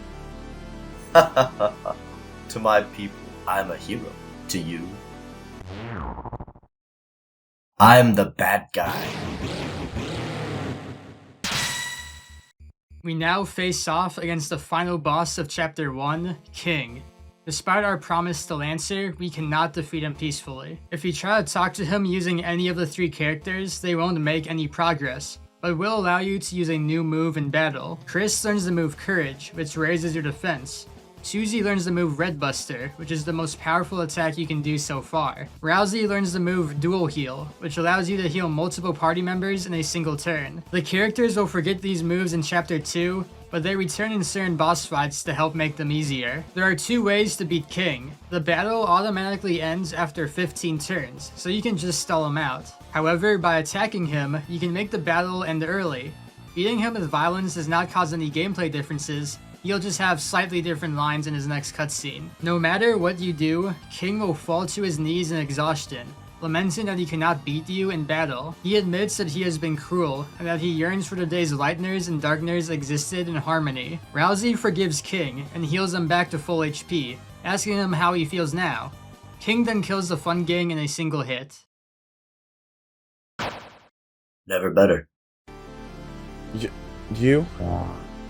To my people, I'm a hero. To you, I'm the bad guy. We now face off against the final boss of Chapter 1, King. Despite our promise to Lancer, we cannot defeat him peacefully. If you try to talk to him using any of the 3 characters, they won't make any progress, but will allow you to use a new move in battle. Chris learns the move Courage, which raises your defense. Susie learns the move Red Buster, which is the most powerful attack you can do so far. Ralsei learns the move Dual Heal, which allows you to heal multiple party members in a single turn. The characters will forget these moves in Chapter 2, but they return in certain boss fights to help make them easier. There are 2 ways to beat King. The battle automatically ends after 15 turns, so you can just stall him out. However, by attacking him, you can make the battle end early. Beating him with violence does not cause any gameplay differences, he'll just have slightly different lines in his next cutscene. No matter what you do, King will fall to his knees in exhaustion, lamenting that he cannot beat you in battle. He admits that he has been cruel, and that he yearns for the days Lightners and Darkners existed in harmony. Ralsei forgives King, and heals him back to full HP, asking him how he feels now. King then kills the Fun Gang in a single hit. Never better. You?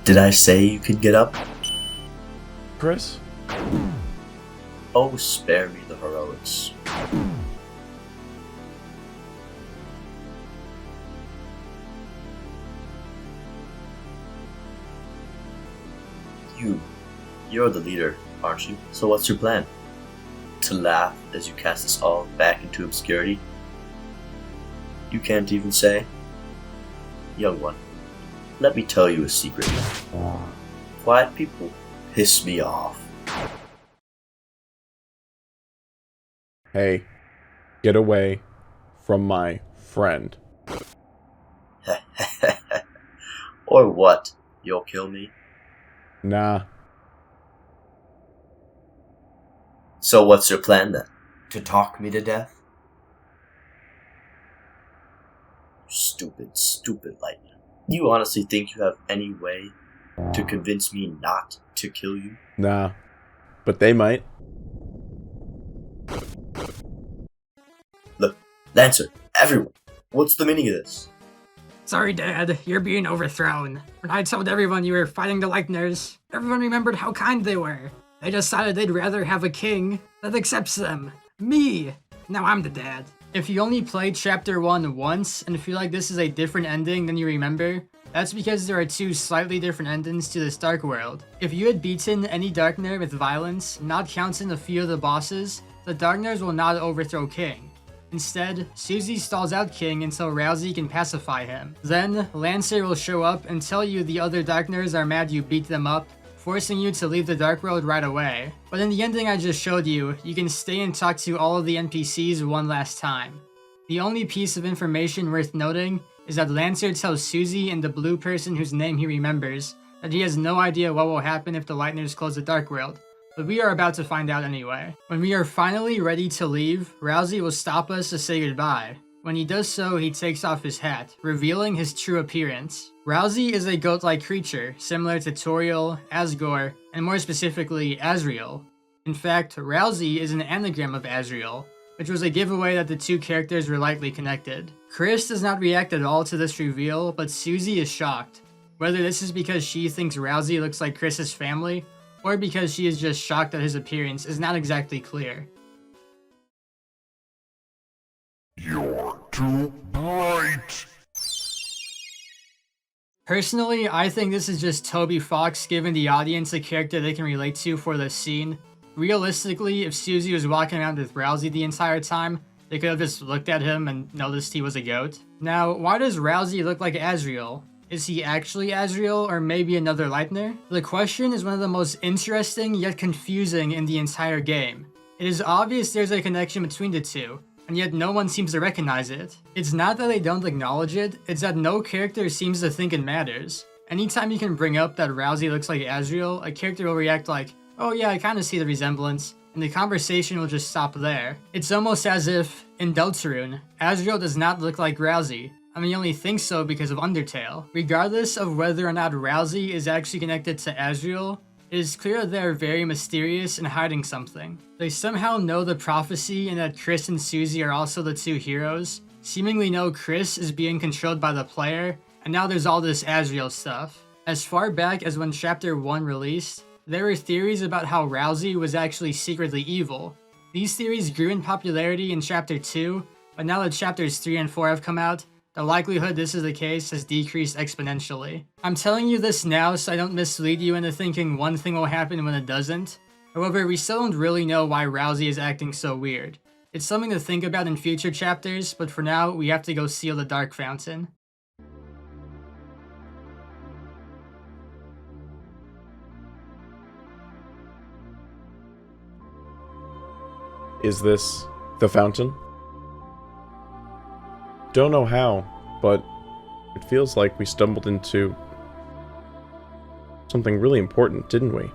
Did I say you could get up? Chris? Oh, spare me the heroics. You're the leader, aren't you? So what's your plan? To laugh as you cast us all back into obscurity? You can't even say? Young one, let me tell you a secret. Quiet people piss me off. Hey, get away from my friend. Or what? You'll kill me? Nah. So what's your plan then? To talk me to death? Stupid Lightning. You honestly think you have any way to convince me not to kill you? Nah. But they might. Look, Lancer, everyone, what's the meaning of this? Sorry, Dad, you're being overthrown. When I told everyone you were fighting the Lightners, everyone remembered how kind they were. They decided they'd rather have a king that accepts them. Me! Now I'm the dad. If you only played Chapter 1 once and feel like this is a different ending than you remember, that's because there are 2 slightly different endings to this Dark World. If you had beaten any Darkner with violence, not counting a few of the bosses, the Darkners will not overthrow King. Instead, Susie stalls out King until Ralsei can pacify him. Then, Lancer will show up and tell you the other Darkners are mad you beat them up, forcing you to leave the Dark World right away. But in the ending I just showed you, you can stay and talk to all of the NPCs one last time. The only piece of information worth noting is that Lancer tells Susie and the blue person whose name he remembers that he has no idea what will happen if the Lightners close the Dark World, but we are about to find out anyway. When we are finally ready to leave, Ralsei will stop us to say goodbye. When he does so, he takes off his hat, revealing his true appearance. Ralsei is a goat-like creature, similar to Toriel, Asgore, and more specifically, Azrael. In fact, Ralsei is an anagram of Azrael, which was a giveaway that the 2 characters were likely connected. Chris does not react at all to this reveal, but Susie is shocked. Whether this is because she thinks Ralsei looks like Chris's family, or because she is just shocked at his appearance is not exactly clear. You're too bright. Personally, I think this is just Toby Fox giving the audience a character they can relate to for this scene. Realistically, if Susie was walking around with Ralsei the entire time, they could have just looked at him and noticed he was a goat. Now, why does Ralsei look like Azrael? Is he actually Azriel or maybe another Leitner? The question is one of the most interesting yet confusing in the entire game. It is obvious there's a connection between the two, and yet no one seems to recognize it. It's not that they don't acknowledge it, it's that no character seems to think it matters. Anytime you can bring up that Ralsei looks like Azriel, a character will react like, oh yeah, I kinda see the resemblance, and the conversation will just stop there. It's almost as if, in Deltarune, Azriel does not look like Ralsei. I mean, you only think so because of Undertale. Regardless of whether or not Ralsei is actually connected to Azriel, it is clear that they are very mysterious and hiding something. They somehow know the prophecy and that Chris and Susie are also the two heroes, seemingly know Chris is being controlled by the player, and now there's all this Azriel stuff. As far back as when Chapter 1 released, there were theories about how Ralsei was actually secretly evil. These theories grew in popularity in Chapter 2, but now that Chapters 3 and 4 have come out, the likelihood this is the case has decreased exponentially. I'm telling you this now so I don't mislead you into thinking one thing will happen when it doesn't. However, we still don't really know why Ralsei is acting so weird. It's something to think about in future chapters, but for now, we have to go seal the Dark Fountain. Is this the fountain? Don't know how, but it feels like we stumbled into something really important, didn't we?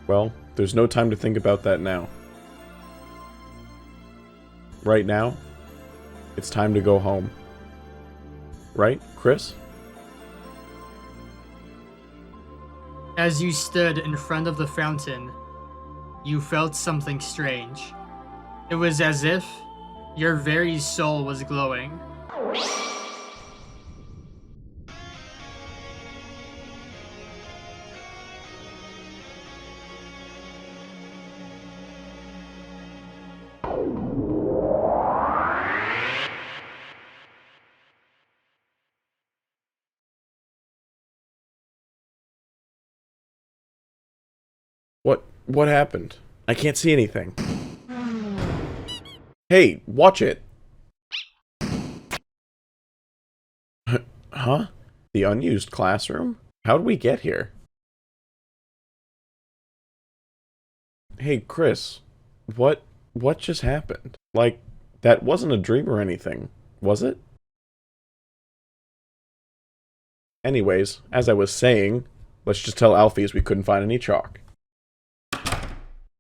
Well, there's no time to think about that now. Right now, it's time to go home. Right, Chris? As you stood in front of the fountain, you felt something strange. It was as if your very soul was glowing. What happened? I can't see anything. Hey, watch it! Huh? The unused classroom? How'd we get here? Hey, Chris. What just happened? Like, that wasn't a dream or anything, was it? Anyways, as I was saying, let's just tell Alphys we couldn't find any chalk.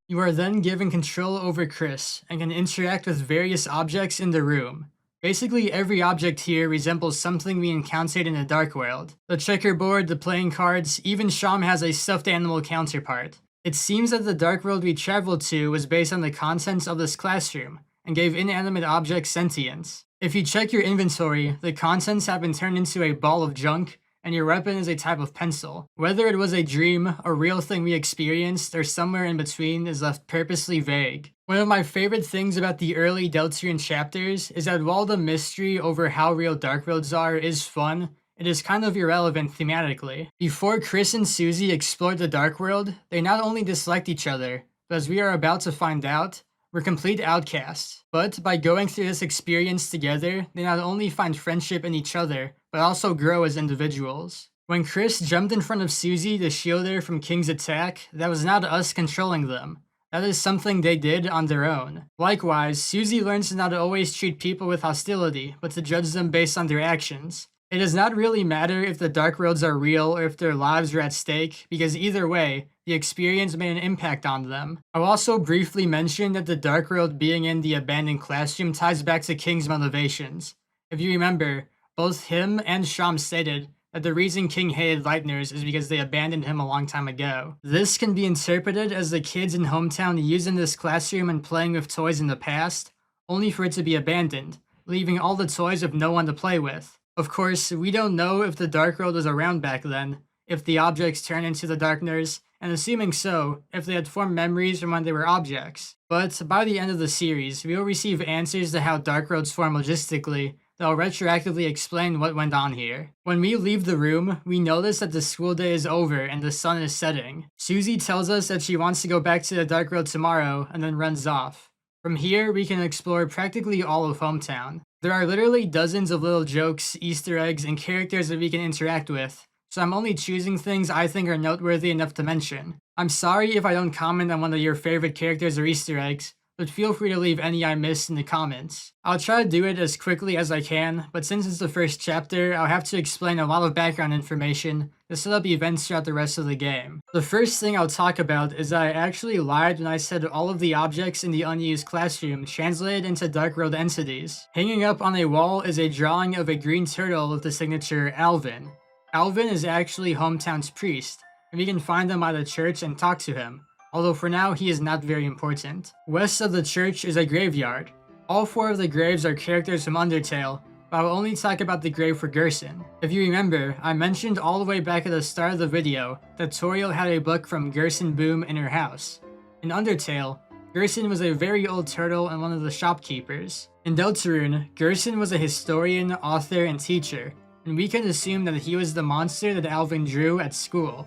You are then given control over Chris and can interact with various objects in the room. Basically, every object here resembles something we encountered in the Dark World. The checkerboard, the playing cards, even Sham has a stuffed animal counterpart. It seems that the Dark World we traveled to was based on the contents of this classroom and gave inanimate objects sentience. If you check your inventory, the contents have been turned into a ball of junk, and your weapon is a type of pencil. Whether it was a dream, a real thing we experienced, or somewhere in between is left purposely vague. One of my favorite things about the early Deltarune chapters is that while the mystery over how real Dark Worlds are is fun, it is kind of irrelevant thematically. Before Chris and Susie explored the Dark World, they not only disliked each other, but as we are about to find out, were complete outcasts. But by going through this experience together, they not only find friendship in each other, but also grow as individuals. When Chris jumped in front of Susie to shield her from King's attack, that was not us controlling them. That is something they did on their own. Likewise, Susie learns to not always treat people with hostility, but to judge them based on their actions. It does not really matter if the Dark Worlds are real or if their lives are at stake, because either way, the experience made an impact on them. I'll also briefly mention that the Dark World being in the abandoned classroom ties back to King's motivations. If you remember, both him and Sham stated that the reason King hated Leitners is because they abandoned him a long time ago. This can be interpreted as the kids in Hometown using this classroom and playing with toys in the past, only for it to be abandoned, leaving all the toys with no one to play with. Of course, we don't know if the Dark World was around back then, if the objects turned into the Darkners, and assuming so, if they had formed memories from when they were objects. But by the end of the series, we will receive answers to how Dark Worlds form logistically that will retroactively explain what went on here. When we leave the room, we notice that the school day is over and the sun is setting. Susie tells us that she wants to go back to the Dark World tomorrow and then runs off. From here, we can explore practically all of Hometown. There are literally dozens of little jokes, Easter eggs, and characters that we can interact with, so I'm only choosing things I think are noteworthy enough to mention. I'm sorry if I don't comment on one of your favorite characters or Easter eggs, but feel free to leave any I missed in the comments. I'll try to do it as quickly as I can, but since it's the first chapter, I'll have to explain a lot of background information to set up events throughout the rest of the game. The first thing I'll talk about is that I actually lied when I said all of the objects in the unused classroom translated into Dark World entities. Hanging up on a wall is a drawing of a green turtle with the signature Alvin. Alvin is actually Hometown's priest, and we can find him at a church and talk to him, although for now he is not very important. West of the church is a graveyard. All 4 of the graves are characters from Undertale, but I will only talk about the grave for Gerson. If you remember, I mentioned all the way back at the start of the video that Toriel had a book from Gerson Boom in her house. In Undertale, Gerson was a very old turtle and one of the shopkeepers. In Deltarune, Gerson was a historian, author, and teacher, and we can assume that he was the monster that Alvin drew at school.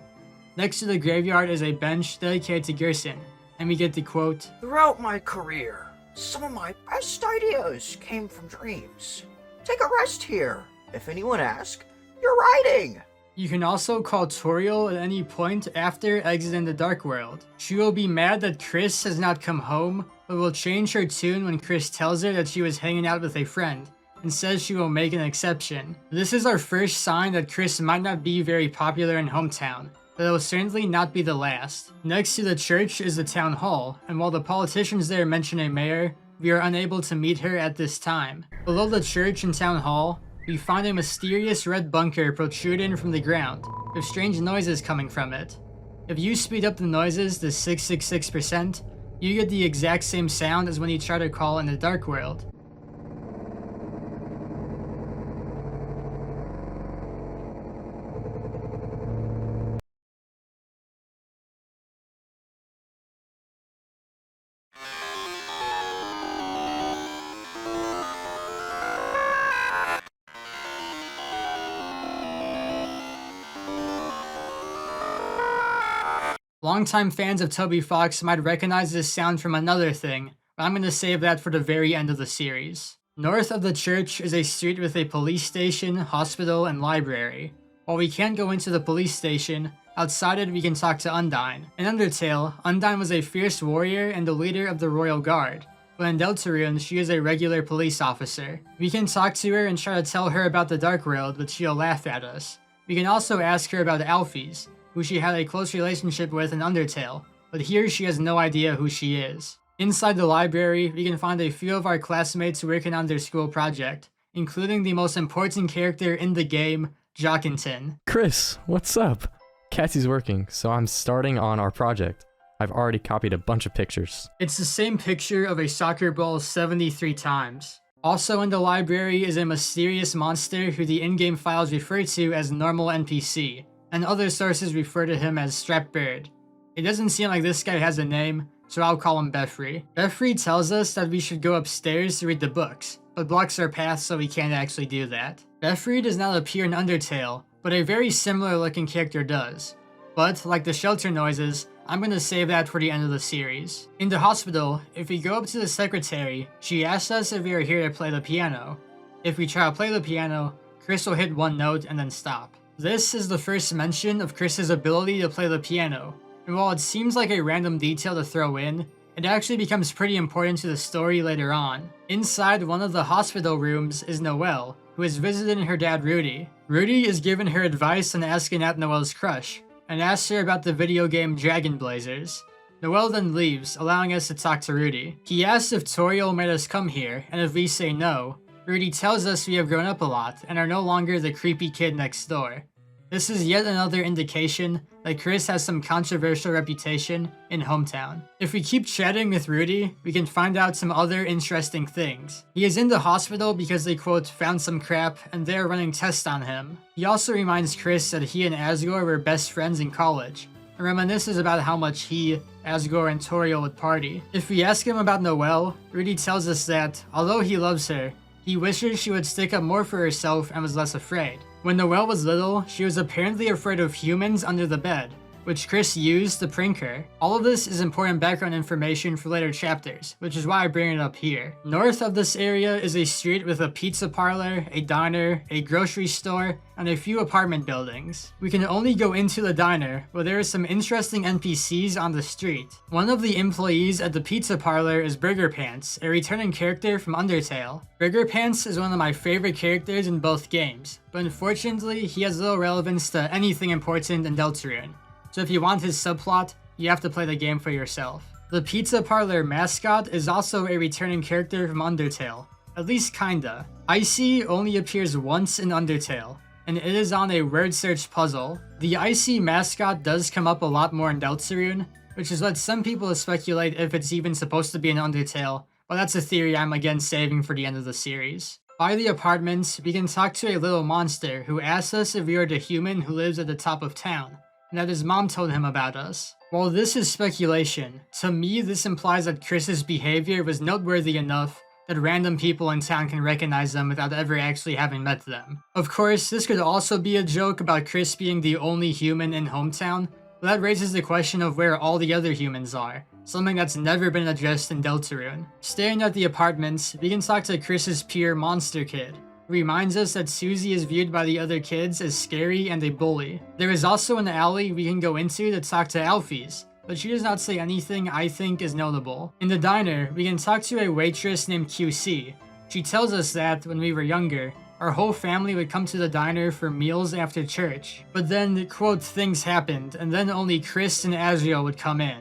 Next to the graveyard is a bench dedicated to Gerson, and we get the quote, "Throughout my career, some of my best ideas came from dreams. Take a rest here. If anyone asks, you're writing." You can also call Toriel at any point after exiting the Dark World. She will be mad that Chris has not come home, but will change her tune when Chris tells her that she was hanging out with a friend, and says she will make an exception. This is our first sign that Chris might not be very popular in Hometown, but it will certainly not be the last. Next to the church is the town hall, and while the politicians there mention a mayor, we are unable to meet her at this time. Below the church and town hall, we find a mysterious red bunker protruding from the ground, with strange noises coming from it. If you speed up the noises to 666%, you get the exact same sound as when you try to call in the Dark World. Longtime fans of Toby Fox might recognize this sound from another thing, but I'm going to save that for the very end of the series. North of the church is a street with a police station, hospital, and library. While we can't go into the police station, outside it we can talk to Undyne. In Undertale, Undyne was a fierce warrior and the leader of the Royal Guard, but in Deltarune she is a regular police officer. We can talk to her and try to tell her about the Dark World, but she'll laugh at us. We can also ask her about Alphys, who she had a close relationship with in Undertale, but here she has no idea who she is. Inside the library, we can find a few of our classmates working on their school project, including the most important character in the game, Jockington. Chris, what's up? Cassie's working, so I'm starting on our project. I've already copied a bunch of pictures. It's the same picture of a soccer ball 73 times. Also in the library is a mysterious monster who the in-game files refer to as normal NPC, and other sources refer to him as Strap Bird. It doesn't seem like this guy has a name, so I'll call him Beffrey. Beffrey tells us that we should go upstairs to read the books, but blocks our path so we can't actually do that. Beffrey does not appear in Undertale, but a very similar looking character does. But, like the shelter noises, I'm gonna save that for the end of the series. In the hospital, if we go up to the secretary, she asks us if we are here to play the piano. If we try to play the piano, Chris will hit one note and then stop. This is the first mention of Chris's ability to play the piano, and while it seems like a random detail to throw in, it actually becomes pretty important to the story later on. Inside one of the hospital rooms is Noelle, who is visiting her dad Rudy. Rudy is giving her advice on asking out Noelle's crush, and asks her about the video game Dragon Blazers. Noelle then leaves, allowing us to talk to Rudy. He asks if Toriel made us come here, and if we say no, Rudy tells us we have grown up a lot and are no longer the creepy kid next door. This is yet another indication that Chris has some controversial reputation in Hometown. If we keep chatting with Rudy, we can find out some other interesting things. He is in the hospital because they quote found some crap and they're running tests on him. He also reminds Chris that he and Asgore were best friends in college, and reminisces about how much he, Asgore, and Toriel would party. If we ask him about Noelle, Rudy tells us that, although he loves her, he wishes she would stick up more for herself and was less afraid. When Noelle was little, she was apparently afraid of humans under the bed, which Chris used to prank her. All of this is important background information for later chapters, which is why I bring it up here. North of this area is a street with a pizza parlor, a diner, a grocery store, and a few apartment buildings. We can only go into the diner, but there are some interesting NPCs on the street. One of the employees at the pizza parlor is Burger Pants, a returning character from Undertale. Burger Pants is one of my favorite characters in both games, but unfortunately he has little relevance to anything important in Deltarune. So if you want his subplot, you have to play the game for yourself. The pizza parlor mascot is also a returning character from Undertale, at least kinda. Icy only appears once in Undertale, and it is on a word search puzzle. The Icy mascot does come up a lot more in Deltarune, which has led some people to speculate if it's even supposed to be in Undertale, but that's a theory I'm again saving for the end of the series. By the apartments, we can talk to a little monster who asks us if we are the human who lives at the top of town, and that his mom told him about us. While this is speculation, to me this implies that Chris's behavior was noteworthy enough that random people in town can recognize them without ever actually having met them. Of course, this could also be a joke about Chris being the only human in hometown, but that raises the question of where all the other humans are, something that's never been addressed in Deltarune. Staying at the apartments, we can talk to Chris's peer Monster Kid, who reminds us that Susie is viewed by the other kids as scary and a bully. There is also an alley we can go into to talk to Alphys, but she does not say anything I think is notable. In the diner, we can talk to a waitress named QC. She tells us that, when we were younger, our whole family would come to the diner for meals after church. But then, quote, things happened, and then only Chris and Asriel would come in.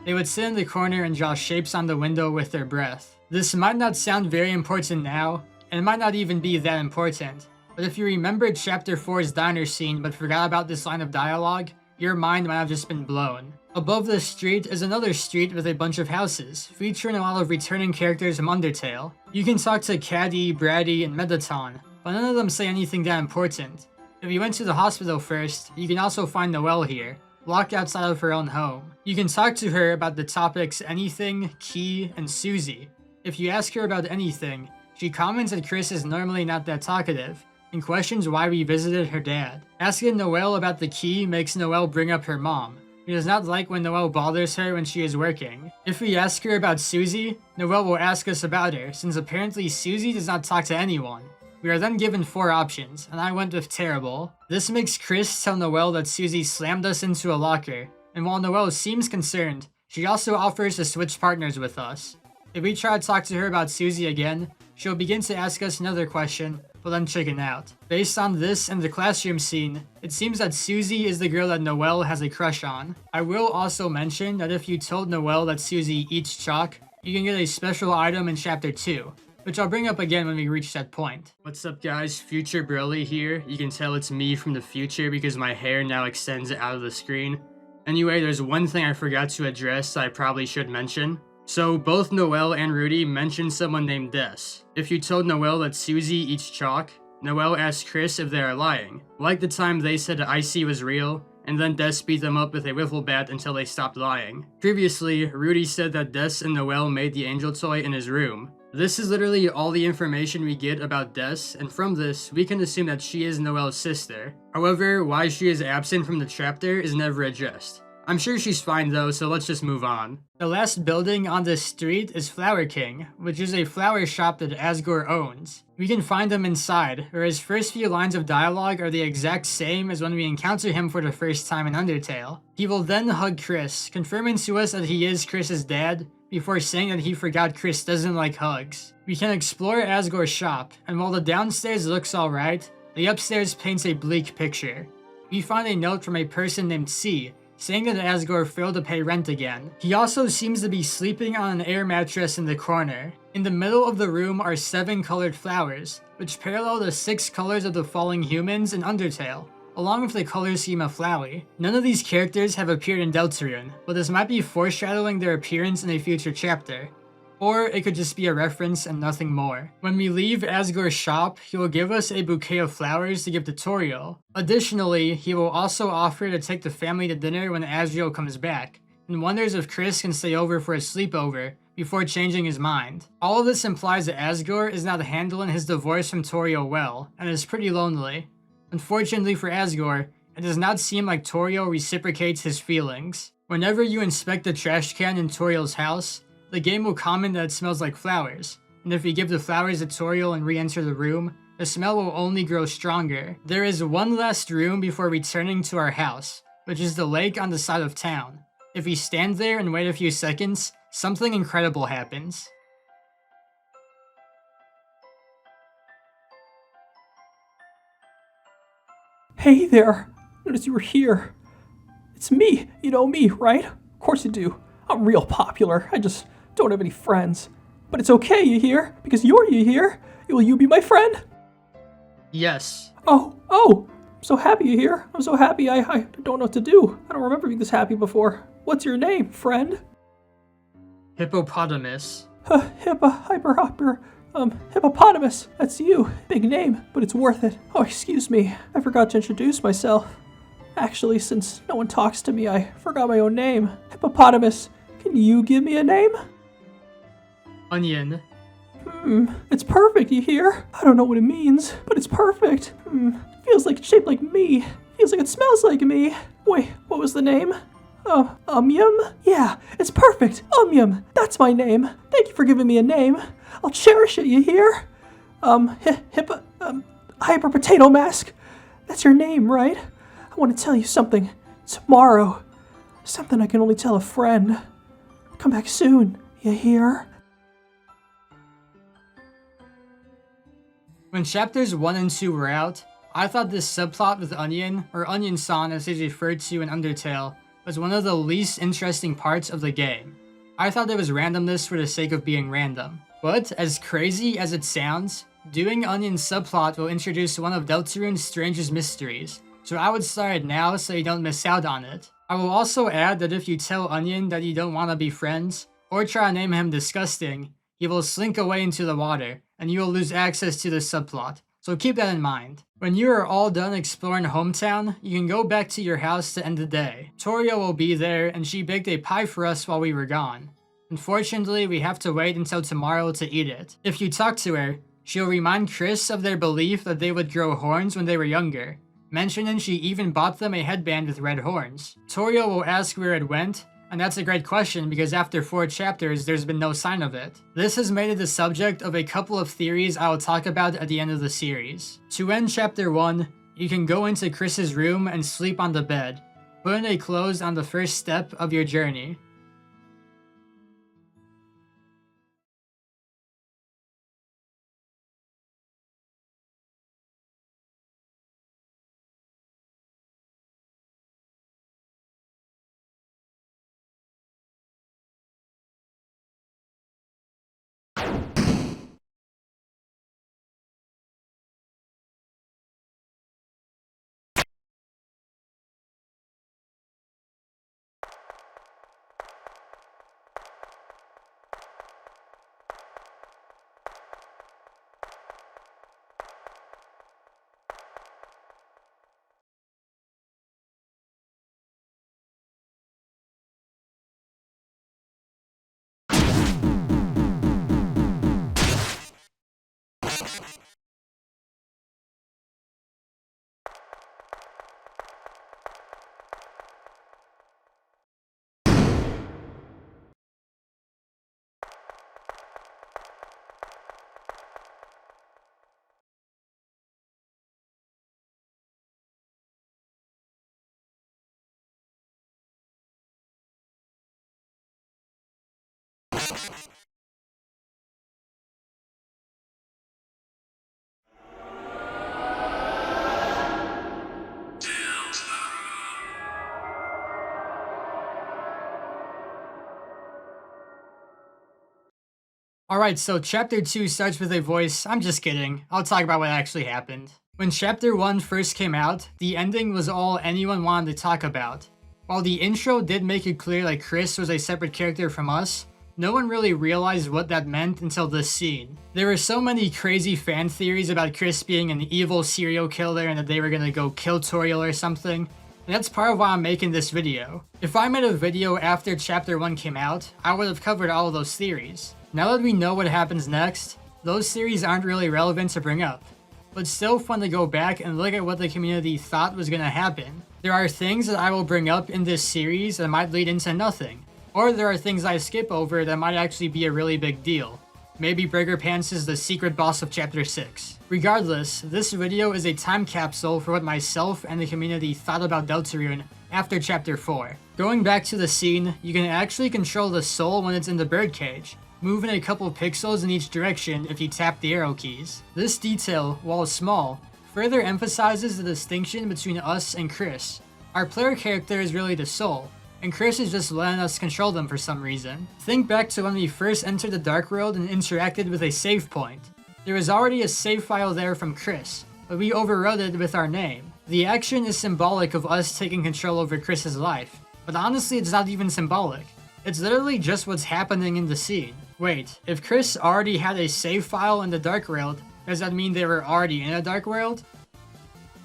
They would sit in the corner and draw shapes on the window with their breath. This might not sound very important now, and it might not even be that important, but if you remembered Chapter 4's diner scene but forgot about this line of dialogue, your mind might have just been blown. Above the street is another street with a bunch of houses, featuring a lot of returning characters from Undertale. You can talk to Caddy, Brady, and Mettaton, but none of them say anything that important. If you went to the hospital first, you can also find Noelle here, locked outside of her own home. You can talk to her about the topics Anything, Key, and Susie. If you ask her about anything, she comments that Chris is normally not that talkative, and questions why we visited her dad. Asking Noelle about the key makes Noelle bring up her mom, who does not like when Noelle bothers her when she is working. If we ask her about Susie, Noelle will ask us about her, since apparently Susie does not talk to anyone. We are then given 4 options, and I went with terrible. This makes Chris tell Noelle that Susie slammed us into a locker, and while Noelle seems concerned, she also offers to switch partners with us. If we try to talk to her about Susie again, she'll begin to ask us another question, but then chicken out. Based on this and the classroom scene, it seems that Susie is the girl that Noelle has a crush on. I will also mention that if you told Noelle that Susie eats chalk, you can get a special item in Chapter 2, which I'll bring up again when we reach that point. What's up guys, Future Bruhlie here. You can tell it's me from the future because my hair now extends out of the screen. Anyway, there's one thing I forgot to address that I probably should mention. So both Noelle and Rudy mentioned someone named Des. If you told Noelle that Susie eats chalk, Noelle asked Chris if they are lying, like the time they said Icy was real, and then Des beat them up with a wiffle bat until they stopped lying. Previously, Rudy said that Des and Noelle made the angel toy in his room. This is literally all the information we get about Des, and from this, we can assume that she is Noelle's sister. However, why she is absent from the chapter is never addressed. I'm sure she's fine though, so let's just move on. The last building on this street is Flower King, which is a flower shop that Asgore owns. We can find him inside, where his first few lines of dialogue are the exact same as when we encounter him for the first time in Undertale. He will then hug Chris, confirming to us that he is Chris's dad, before saying that he forgot Chris doesn't like hugs. We can explore Asgore's shop, and while the downstairs looks alright, the upstairs paints a bleak picture. We find a note from a person named C, saying that Asgore failed to pay rent again. He also seems to be sleeping on an air mattress in the corner. In the middle of the room are 7 colored flowers, which parallel the 6 colors of the falling humans in Undertale, along with the color scheme of Flowey. None of these characters have appeared in Deltarune, but this might be foreshadowing their appearance in a future chapter. Or it could just be a reference and nothing more. When we leave Asgore's shop, he will give us a bouquet of flowers to give to Toriel. Additionally, he will also offer to take the family to dinner when Asriel comes back, and wonders if Chris can stay over for a sleepover before changing his mind. All of this implies that Asgore is not handling his divorce from Toriel well, and is pretty lonely. Unfortunately for Asgore, It does not seem like Toriel reciprocates his feelings. Whenever you inspect the trash can in Toriel's house, the game will comment that it smells like flowers, and if you give the flowers to Toriel and re-enter the room, the smell will only grow stronger. There is one last room before returning to our house, which is the lake on the side of town. If you stand there and wait a few seconds, something incredible happens. Hey there! Noticed you were here. It's me. You know me, right? Of course you do. I'm real popular. I just don't have any friends. But it's okay, you hear? Because you here. Will you be my friend? Yes. Oh, I'm so happy you're here. I'm so happy I don't know what to do. I don't remember being this happy before. What's your name, friend? Hippopotamus. Hippopotamus. That's you. Big name, but it's worth it. Oh, excuse me. I forgot to introduce myself. Actually, since no one talks to me, I forgot my own name. Hippopotamus. Can you give me a name? Onion. It's perfect, you hear? I don't know what it means, but it's perfect. Feels like it's shaped like me. Feels like it smells like me. Wait, what was the name? Yum? Yeah, it's perfect. Yum. That's my name. Thank you for giving me a name. I'll cherish it, you hear? Hyper Potato Mask. That's your name, right? I want to tell you something tomorrow. Something I can only tell a friend. Come back soon, you hear? When chapters 1 and 2 were out, I thought this subplot with Onion, or Onion-san as he's referred to in Undertale, was one of the least interesting parts of the game. I thought it was randomness for the sake of being random. But, as crazy as it sounds, doing Onion's subplot will introduce one of Deltarune's strangest mysteries, so I would start it now so you don't miss out on it. I will also add that if you tell Onion that you don't want to be friends, or try to name him disgusting, he will slink away into the water, and you will lose access to the subplot, so keep that in mind. When you are all done exploring Hometown, you can go back to your house to end the day. Toriel will be there, and she baked a pie for us while we were gone. Unfortunately, we have to wait until tomorrow to eat it. If you talk to her, she'll remind Chris of their belief that they would grow horns when they were younger, mentioning she even bought them a headband with red horns. Toriel will ask where it went, and that's a great question because after 4 chapters, there's been no sign of it. This has made it the subject of a couple of theories I will talk about at the end of the series. To end chapter 1, you can go into Chris's room and sleep on the bed, putting a close on the first step of your journey. Alright, so chapter 2 starts with a voice. I'm just kidding. I'll talk about what actually happened. When chapter 1 first came out, the ending was all anyone wanted to talk about. While the intro did make it clear like Chris was a separate character from us, no one really realized what that meant until this scene. There were so many crazy fan theories about Chris being an evil serial killer and that they were gonna go kill Toriel or something, and that's part of why I'm making this video. If I made a video after chapter 1 came out, I would have covered all of those theories. Now that we know what happens next, those theories aren't really relevant to bring up. but still fun to go back and look at what the community thought was gonna happen. There are things that I will bring up in this series that might lead into nothing, or there are things I skip over that might actually be a really big deal. Maybe Burger Pants is the secret boss of Chapter 6. Regardless, this video is a time capsule for what myself and the community thought about Deltarune after Chapter 4. Going back to the scene, you can actually control the soul when it's in the birdcage, moving a couple pixels in each direction if you tap the arrow keys. This detail, while small, further emphasizes the distinction between us and Chris. Our player character is really the soul, and Chris is just letting us control them for some reason. Think back to when we first entered the Dark World and interacted with a save point. There was already a save file there from Chris, but we overrode it with our name. The action is symbolic of us taking control over Chris's life, but honestly it's not even symbolic. It's literally just what's happening in the scene. Wait, if Chris already had a save file in the Dark World, does that mean they were already in a Dark World?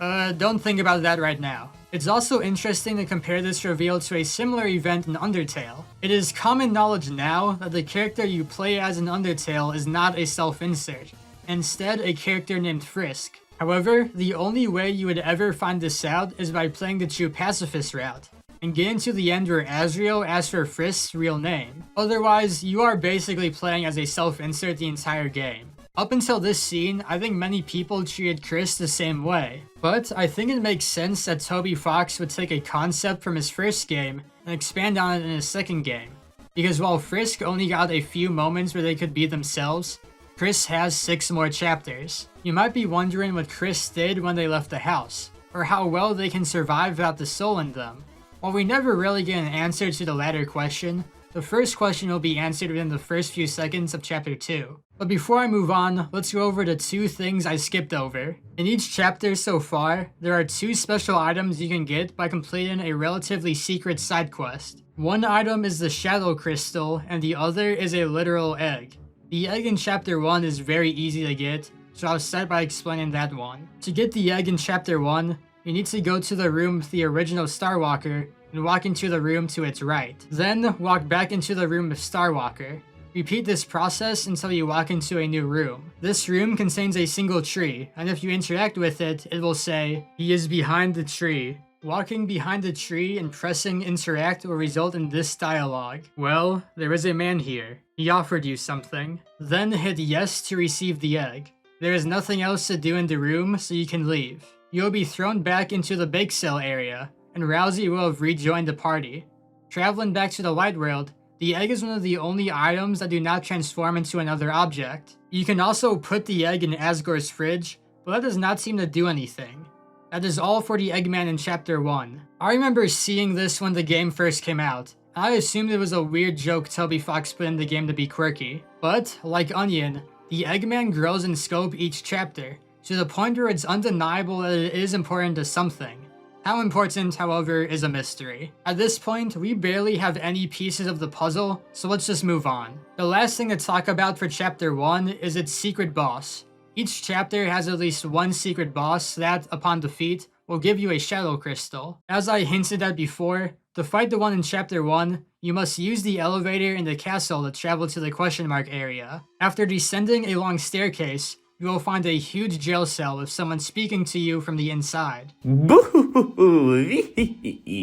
Don't think about that right now. It's also interesting to compare this reveal to a similar event in Undertale. It is common knowledge now that the character you play as in Undertale is not a self-insert, instead a character named Frisk. However, the only way you would ever find this out is by playing the true pacifist route, and getting to the end where Asriel asks for Frisk's real name. Otherwise, you are basically playing as a self-insert the entire game. Up until this scene, I think many people treated Chris the same way, but I think it makes sense that Toby Fox would take a concept from his first game and expand on it in his second game, because while Frisk only got a few moments where they could be themselves, Chris has 6 more chapters. You might be wondering what Chris did when they left the house, or how well they can survive without the soul in them. While we never really get an answer to the latter question, the first question will be answered within the first few seconds of Chapter 2. But before I move on, let's go over the 2 things I skipped over. In each chapter so far, there are 2 special items you can get by completing a relatively secret side quest. One item is the Shadow Crystal, and the other is a literal egg. The egg in Chapter 1 is very easy to get, so I'll start by explaining that one. To get the egg in Chapter 1, you need to go to the room with the original Starwalker and walk into the room to its right. Then walk back into the room with Starwalker. Repeat this process until you walk into a new room. This room contains a single tree, and if you interact with it, it will say, "He is behind the tree." Walking behind the tree and pressing interact will result in this dialogue. "Well, there is a man here. He offered you something." Then hit yes to receive the egg. There is nothing else to do in the room, so you can leave. You'll be thrown back into the bake sale area, and Ralsei will have rejoined the party. Traveling back to the Light World, the egg is one of the only items that do not transform into another object. You can also put the egg in Asgore's fridge, but that does not seem to do anything. That is all for the Eggman in Chapter 1. I remember seeing this when the game first came out, and I assumed it was a weird joke Toby Fox put in the game to be quirky. But, like Onion, the Eggman grows in scope each chapter, to the point where it's undeniable that it is important to something. How important, however, is a mystery. At this point, we barely have any pieces of the puzzle, so let's just move on. The last thing to talk about for Chapter 1 is its secret boss. Each chapter has at least one secret boss that, upon defeat, will give you a Shadow Crystal. As I hinted at before, to fight the one in Chapter 1, you must use the elevator in the castle to travel to the question mark area. After descending a long staircase, you will find a huge jail cell with someone speaking to you from the inside. Boo!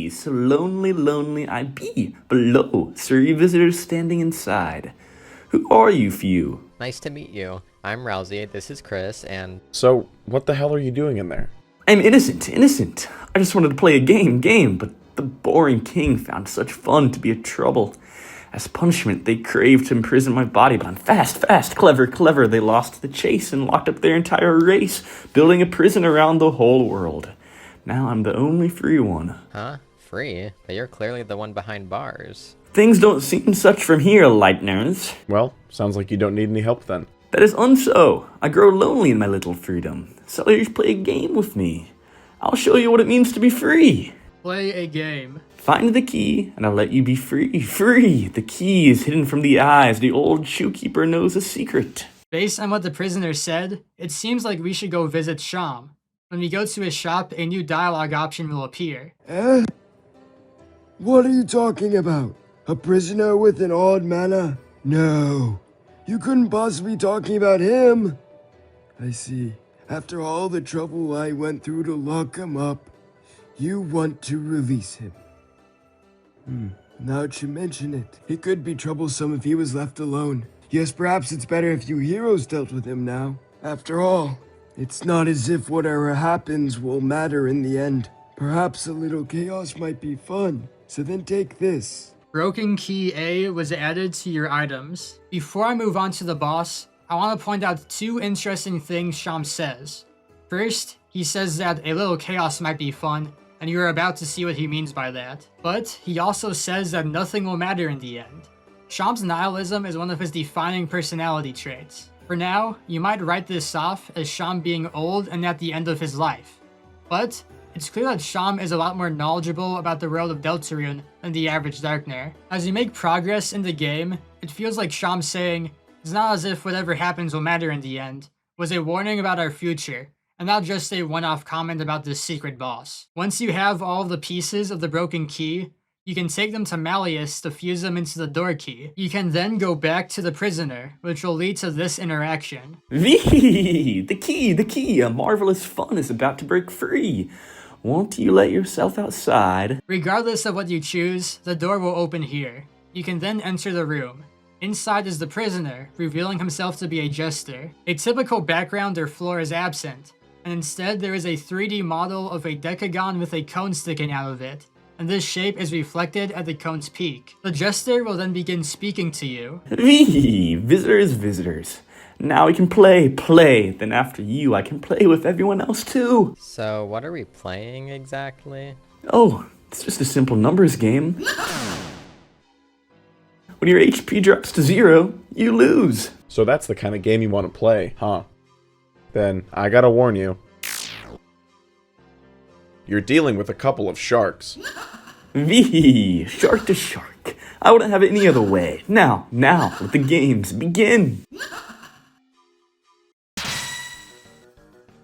So lonely, lonely I be. Below, 3 visitors standing inside. Who are you few? Nice to meet you. I'm Ralsei, this is Chris, and... So, what the hell are you doing in there? I'm innocent. I just wanted to play a game, but the boring king found such fun to be a trouble. As punishment, they craved to imprison my body, but I'm fast, clever. They lost the chase and locked up their entire race, building a prison around the whole world. Now I'm the only free one. Huh? Free? But you're clearly the one behind bars. Things don't seem such from here, Lightners. Well, sounds like you don't need any help then. That is unso. I grow lonely in my little freedom. So you play a game with me. I'll show you what it means to be free. Play a game. Find the key, and I'll let you be free. Free! The key is hidden from the eyes. The old shoekeeper knows a secret. Based on what the prisoner said, it seems like we should go visit Sham. When we go to his shop, a new dialogue option will appear. Eh? What are you talking about? A prisoner with an odd manner? No. You couldn't possibly be talking about him. I see. After all the trouble I went through to lock him up, you want to release him. Now that you mention it, it could be troublesome if he was left alone. Yes, perhaps it's better if you heroes dealt with him now. After all, it's not as if whatever happens will matter in the end. Perhaps a little chaos might be fun. So then take this. Broken Key A was added to your items. Before I move on to the boss, I want to point out two interesting things Sham says. First, he says that a little chaos might be fun, and you are about to see what he means by that. But he also says that nothing will matter in the end. Sham's nihilism is one of his defining personality traits. For now, you might write this off as Sham being old and at the end of his life. But it's clear that Sham is a lot more knowledgeable about the world of Deltarune than the average Darkner. As you make progress in the game, it feels like Sham saying, "It's not as if whatever happens will matter in the end," was a warning about our future, and not just a one-off comment about this secret boss. Once you have all of the pieces of the broken key, you can take them to Malleus to fuse them into the door key. You can then go back to the prisoner, which will lead to this interaction. The key, a marvelous fun is about to break free. Won't you let yourself outside? Regardless of what you choose, the door will open here. You can then enter the room. Inside is the prisoner, revealing himself to be a jester. A typical background or floor is absent, and instead there is a 3D model of a decagon with a cone sticking out of it, and this shape is reflected at the cone's peak. The jester will then begin speaking to you. Visitors. Now we can play. Then after you, I can play with everyone else too. So what are we playing exactly? Oh, it's just a simple numbers game. When your HP drops to 0, you lose. So that's the kind of game you want to play, huh? Then I gotta warn you. You're dealing with a couple of sharks. Shark to shark. I wouldn't have it any other way. Now, let the games begin.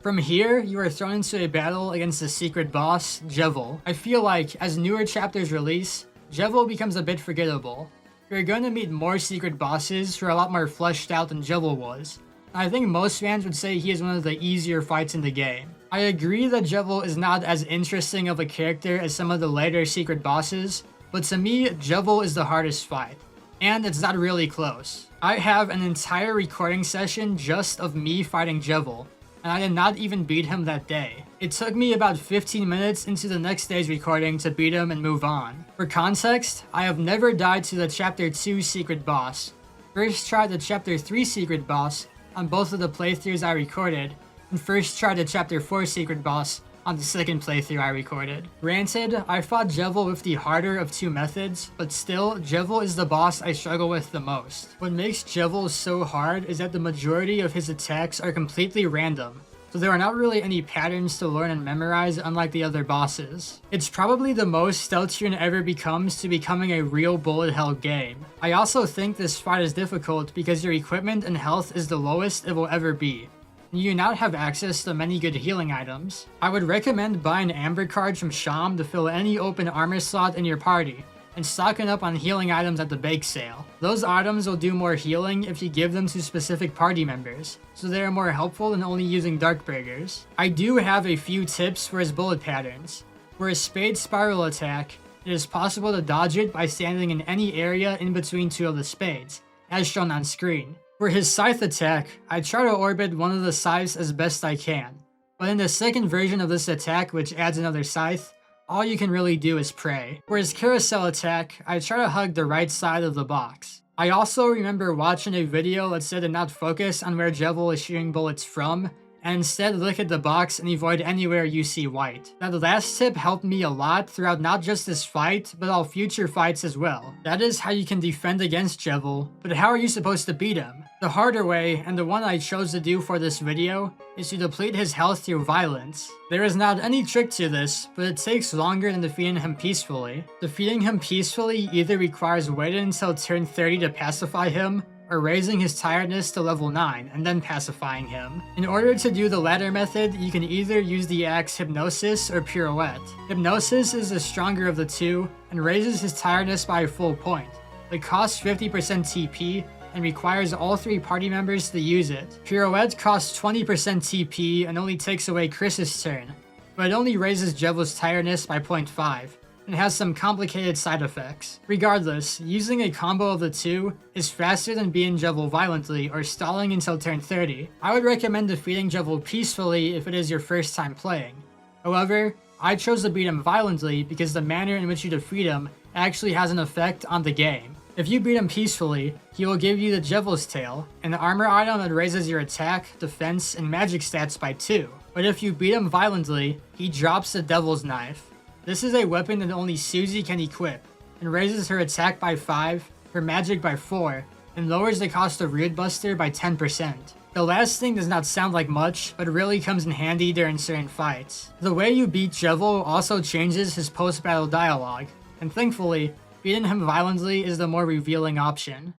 From here, you are thrown into a battle against the secret boss, Jevil. I feel like, as newer chapters release, Jevil becomes a bit forgettable. You're going to meet more secret bosses who are a lot more fleshed out than Jevil was. I think most fans would say he is one of the easier fights in the game. I agree that Jevil is not as interesting of a character as some of the later secret bosses, but to me, Jevil is the hardest fight. And it's not really close. I have an entire recording session just of me fighting Jevil, and I did not even beat him that day. It took me about 15 minutes into the next day's recording to beat him and move on. For context, I have never died to the Chapter 2 secret boss. First tried the Chapter 3 secret boss on both of the playthroughs I recorded, and first tried the Chapter 4 secret boss on the second playthrough I recorded. Granted, I fought Jevil with the harder of two methods, but still, Jevil is the boss I struggle with the most. What makes Jevil so hard is that the majority of his attacks are completely random, so there are not really any patterns to learn and memorize unlike the other bosses. It's probably the most Deltarune ever becomes to becoming a real bullet hell game. I also think this fight is difficult because your equipment and health is the lowest it will ever be. You do not have access to many good healing items. I would recommend buying amber cards from Sham to fill any open armor slot in your party, and stocking up on healing items at the bake sale. Those items will do more healing if you give them to specific party members, so they are more helpful than only using dark burgers. I do have a few tips for his bullet patterns. For a spade spiral attack, it is possible to dodge it by standing in any area in between two of the spades, as shown on screen. For his scythe attack, I try to orbit one of the scythes as best I can, but in the second version of this attack, which adds another scythe, all you can really do is pray. For his carousel attack, I try to hug the right side of the box. I also remember watching a video that said to not focus on where Jevil is shooting bullets from, and instead look at the box and avoid anywhere you see white. Now the last tip helped me a lot throughout not just this fight, but all future fights as well. That is how you can defend against Jevil, but how are you supposed to beat him? The harder way, and the one I chose to do for this video, is to deplete his health through violence. There is not any trick to this, but it takes longer than defeating him peacefully. Defeating him peacefully either requires waiting until turn 30 to pacify him, or raising his tiredness to level 9 and then pacifying him. In order to do the latter method, you can either use the axe Hypnosis or Pirouette. Hypnosis is the stronger of the two and raises his tiredness by a full point. It costs 50% TP, and requires all 3 party members to use it. Pirouette costs 20% TP and only takes away Chris's turn, but it only raises Jevil's tiredness by 0.5, and has some complicated side effects. Regardless, using a combo of the two is faster than beating Jevil violently or stalling until turn 30. I would recommend defeating Jevil peacefully if it is your first time playing. However, I chose to beat him violently because the manner in which you defeat him actually has an effect on the game. If you beat him peacefully, he will give you the Jevil's Tail, an armor item that raises your attack, defense, and magic stats by 2. But if you beat him violently, he drops the Devil's Knife. This is a weapon that only Susie can equip, and raises her attack by 5, her magic by 4, and lowers the cost of Rude Buster by 10%. The last thing does not sound like much, but really comes in handy during certain fights. The way you beat Jevil also changes his post-battle dialogue, and thankfully, beating him violently is the more revealing option.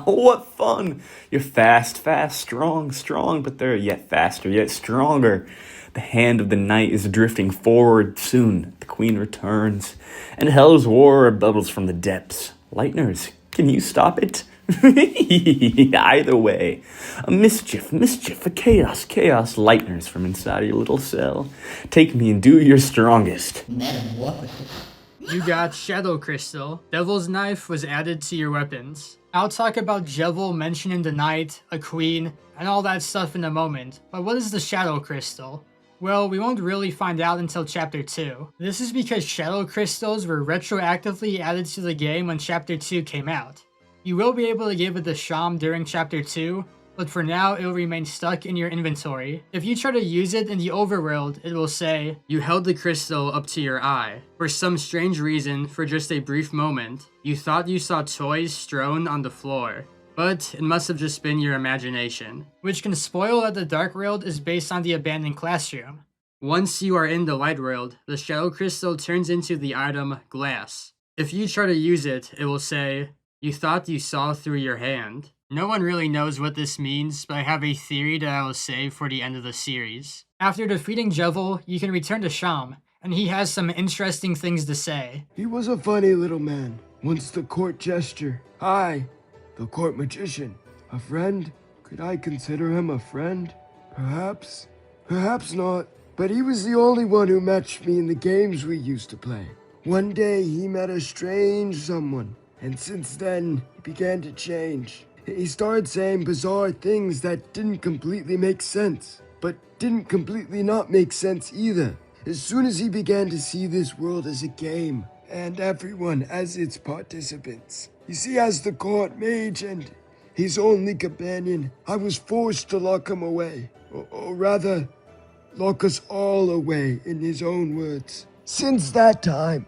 What fun! You're fast, strong, but they're yet faster, yet stronger. The hand of the night is drifting forward soon. The queen returns, and hell's war bubbles from the depths. Lightners, can you stop it? Either way, a mischief, a chaos, lightners from inside of your little cell. Take me and do your strongest. You got Shadow Crystal. Devil's Knife was added to your weapons. I'll talk about Jevil mentioning the knight, a queen, and all that stuff in a moment, but what is the Shadow Crystal? Well, we won't really find out until Chapter 2. This is because Shadow Crystals were retroactively added to the game when Chapter 2 came out. You will be able to give it to Sham during Chapter 2, but for now it will remain stuck in your inventory. If you try to use it in the overworld, it will say, "You held the crystal up to your eye. For some strange reason, for just a brief moment, you thought you saw toys strewn on the floor. But it must have just been your imagination," which can spoil that the Dark World is based on the abandoned classroom. Once you are in the Light World, the Shadow Crystal turns into the item Glass. If you try to use it, it will say, "You thought you saw through your hand." No one really knows what this means, but I have a theory that I will save for the end of the series. After defeating Jevil, you can return to Sham, and he has some interesting things to say. He was a funny little man. Once the court jester. I, the court magician. A friend? Could I consider him a friend? Perhaps. Perhaps not. But he was the only one who matched me in the games we used to play. One day he met a strange someone, and since then he began to change. He started saying bizarre things that didn't completely make sense, but didn't completely not make sense either. As soon as he began to see this world as a game, and everyone as its participants. You see, as the court mage and his only companion, I was forced to lock him away. Or rather, lock us all away, in his own words. Since that time,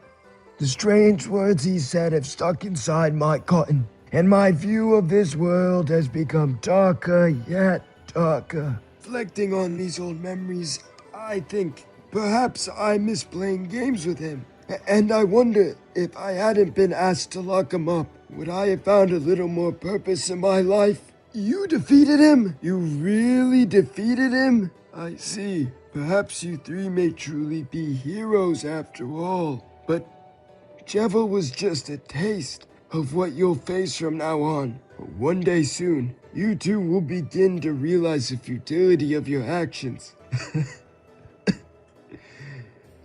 the strange words he said have stuck inside my cotton. And my view of this world has become darker yet darker. Reflecting on these old memories, I think perhaps I miss playing games with him. And I wonder if I hadn't been asked to lock him up, would I have found a little more purpose in my life? You defeated him? You really defeated him? I see. Perhaps you three may truly be heroes after all. But Jevil was just a taste of what you'll face from now on. One day soon, you two will begin to realize the futility of your actions.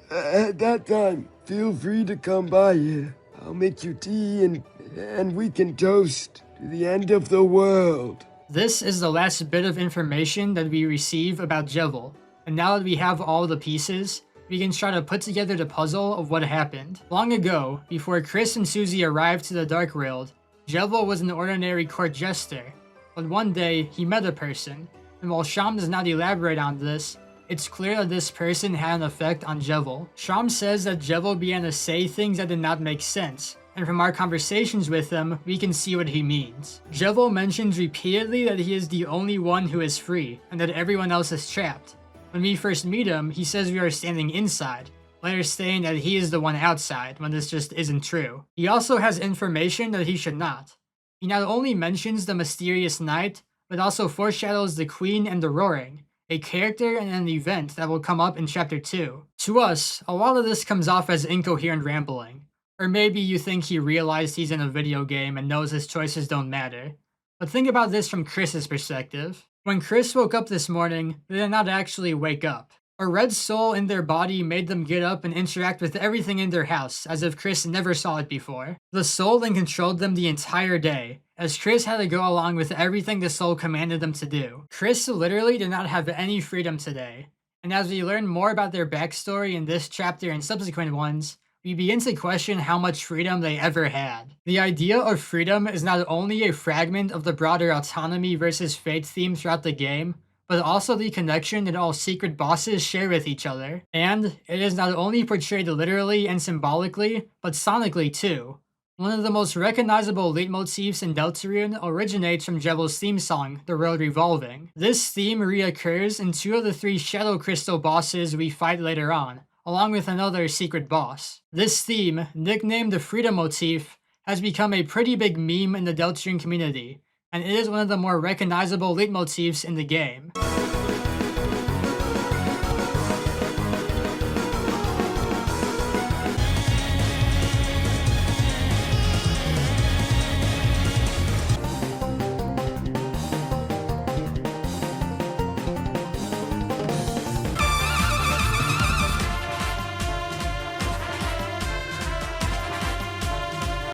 At that time, feel free to come by here. I'll make you tea and we can toast to the end of the world. This is the last bit of information that we receive about Jevil, and now that we have all the pieces, we can try to put together the puzzle of what happened. Long ago, before Chris and Susie arrived to the Dark World, Jevil was an ordinary court jester, but one day he met a person, and while Sham does not elaborate on this, it's clear that this person had an effect on Jevil. Sham says that Jevil began to say things that did not make sense, and from our conversations with him, we can see what he means. Jevil mentions repeatedly that he is the only one who is free, and that everyone else is trapped. When we first meet him, he says we are standing inside, later saying that he is the one outside, when this just isn't true. He also has information that he should not. He not only mentions the mysterious knight, but also foreshadows the Queen and the Roaring, a character and an event that will come up in Chapter 2. To us, a lot of this comes off as incoherent rambling. Or maybe you think he realized he's in a video game and knows his choices don't matter. But think about this from Chris's perspective. When Chris woke up this morning, they did not actually wake up. A red soul in their body made them get up and interact with everything in their house, as if Chris never saw it before. The soul then controlled them the entire day, as Chris had to go along with everything the soul commanded them to do. Chris literally did not have any freedom today. And as we learn more about their backstory in this chapter and subsequent ones, we begin to question how much freedom they ever had. The idea of freedom is not only a fragment of the broader autonomy versus fate theme throughout the game, but also the connection that all secret bosses share with each other. And it is not only portrayed literally and symbolically, but sonically too. One of the most recognizable leitmotifs in Deltarune originates from Jevil's theme song, The Road Revolving. This theme reoccurs in 2 of the 3 Shadow Crystal bosses we fight later on, along with another secret boss. This theme, nicknamed the Freedom Motif, has become a pretty big meme in the Deltarune community, and it is one of the more recognizable leitmotifs in the game.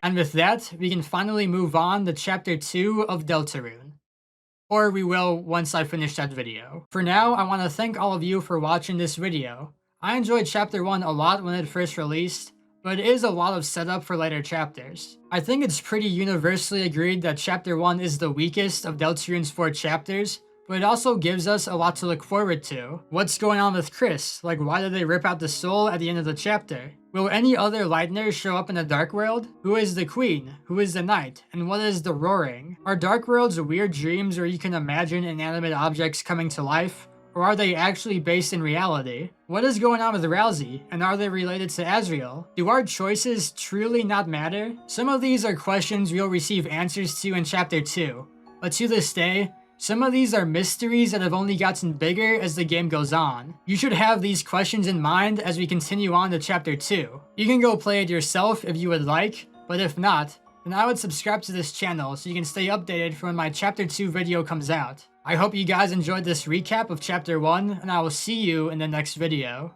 And with that, we can finally move on to Chapter 2 of Deltarune. Or we will once I finish that video. For now, I want to thank all of you for watching this video. I enjoyed Chapter 1 a lot when it first released, but it is a lot of setup for later chapters. I think it's pretty universally agreed that Chapter 1 is the weakest of Deltarune's 4 chapters, but it also gives us a lot to look forward to. What's going on with Chris? Like, why did they rip out the soul at the end of the chapter? Will any other Lightners show up in the Dark World? Who is the Queen? Who is the Knight? And what is the Roaring? Are Dark Worlds weird dreams where you can imagine inanimate objects coming to life? Or are they actually based in reality? What is going on with Ralsei? And are they related to Azrael? Do our choices truly not matter? Some of these are questions we'll receive answers to in Chapter 2, but to this day, some of these are mysteries that have only gotten bigger as the game goes on. You should have these questions in mind as we continue on to Chapter 2. You can go play it yourself if you would like, but if not, then I would subscribe to this channel so you can stay updated for when my Chapter 2 video comes out. I hope you guys enjoyed this recap of Chapter 1, and I will see you in the next video.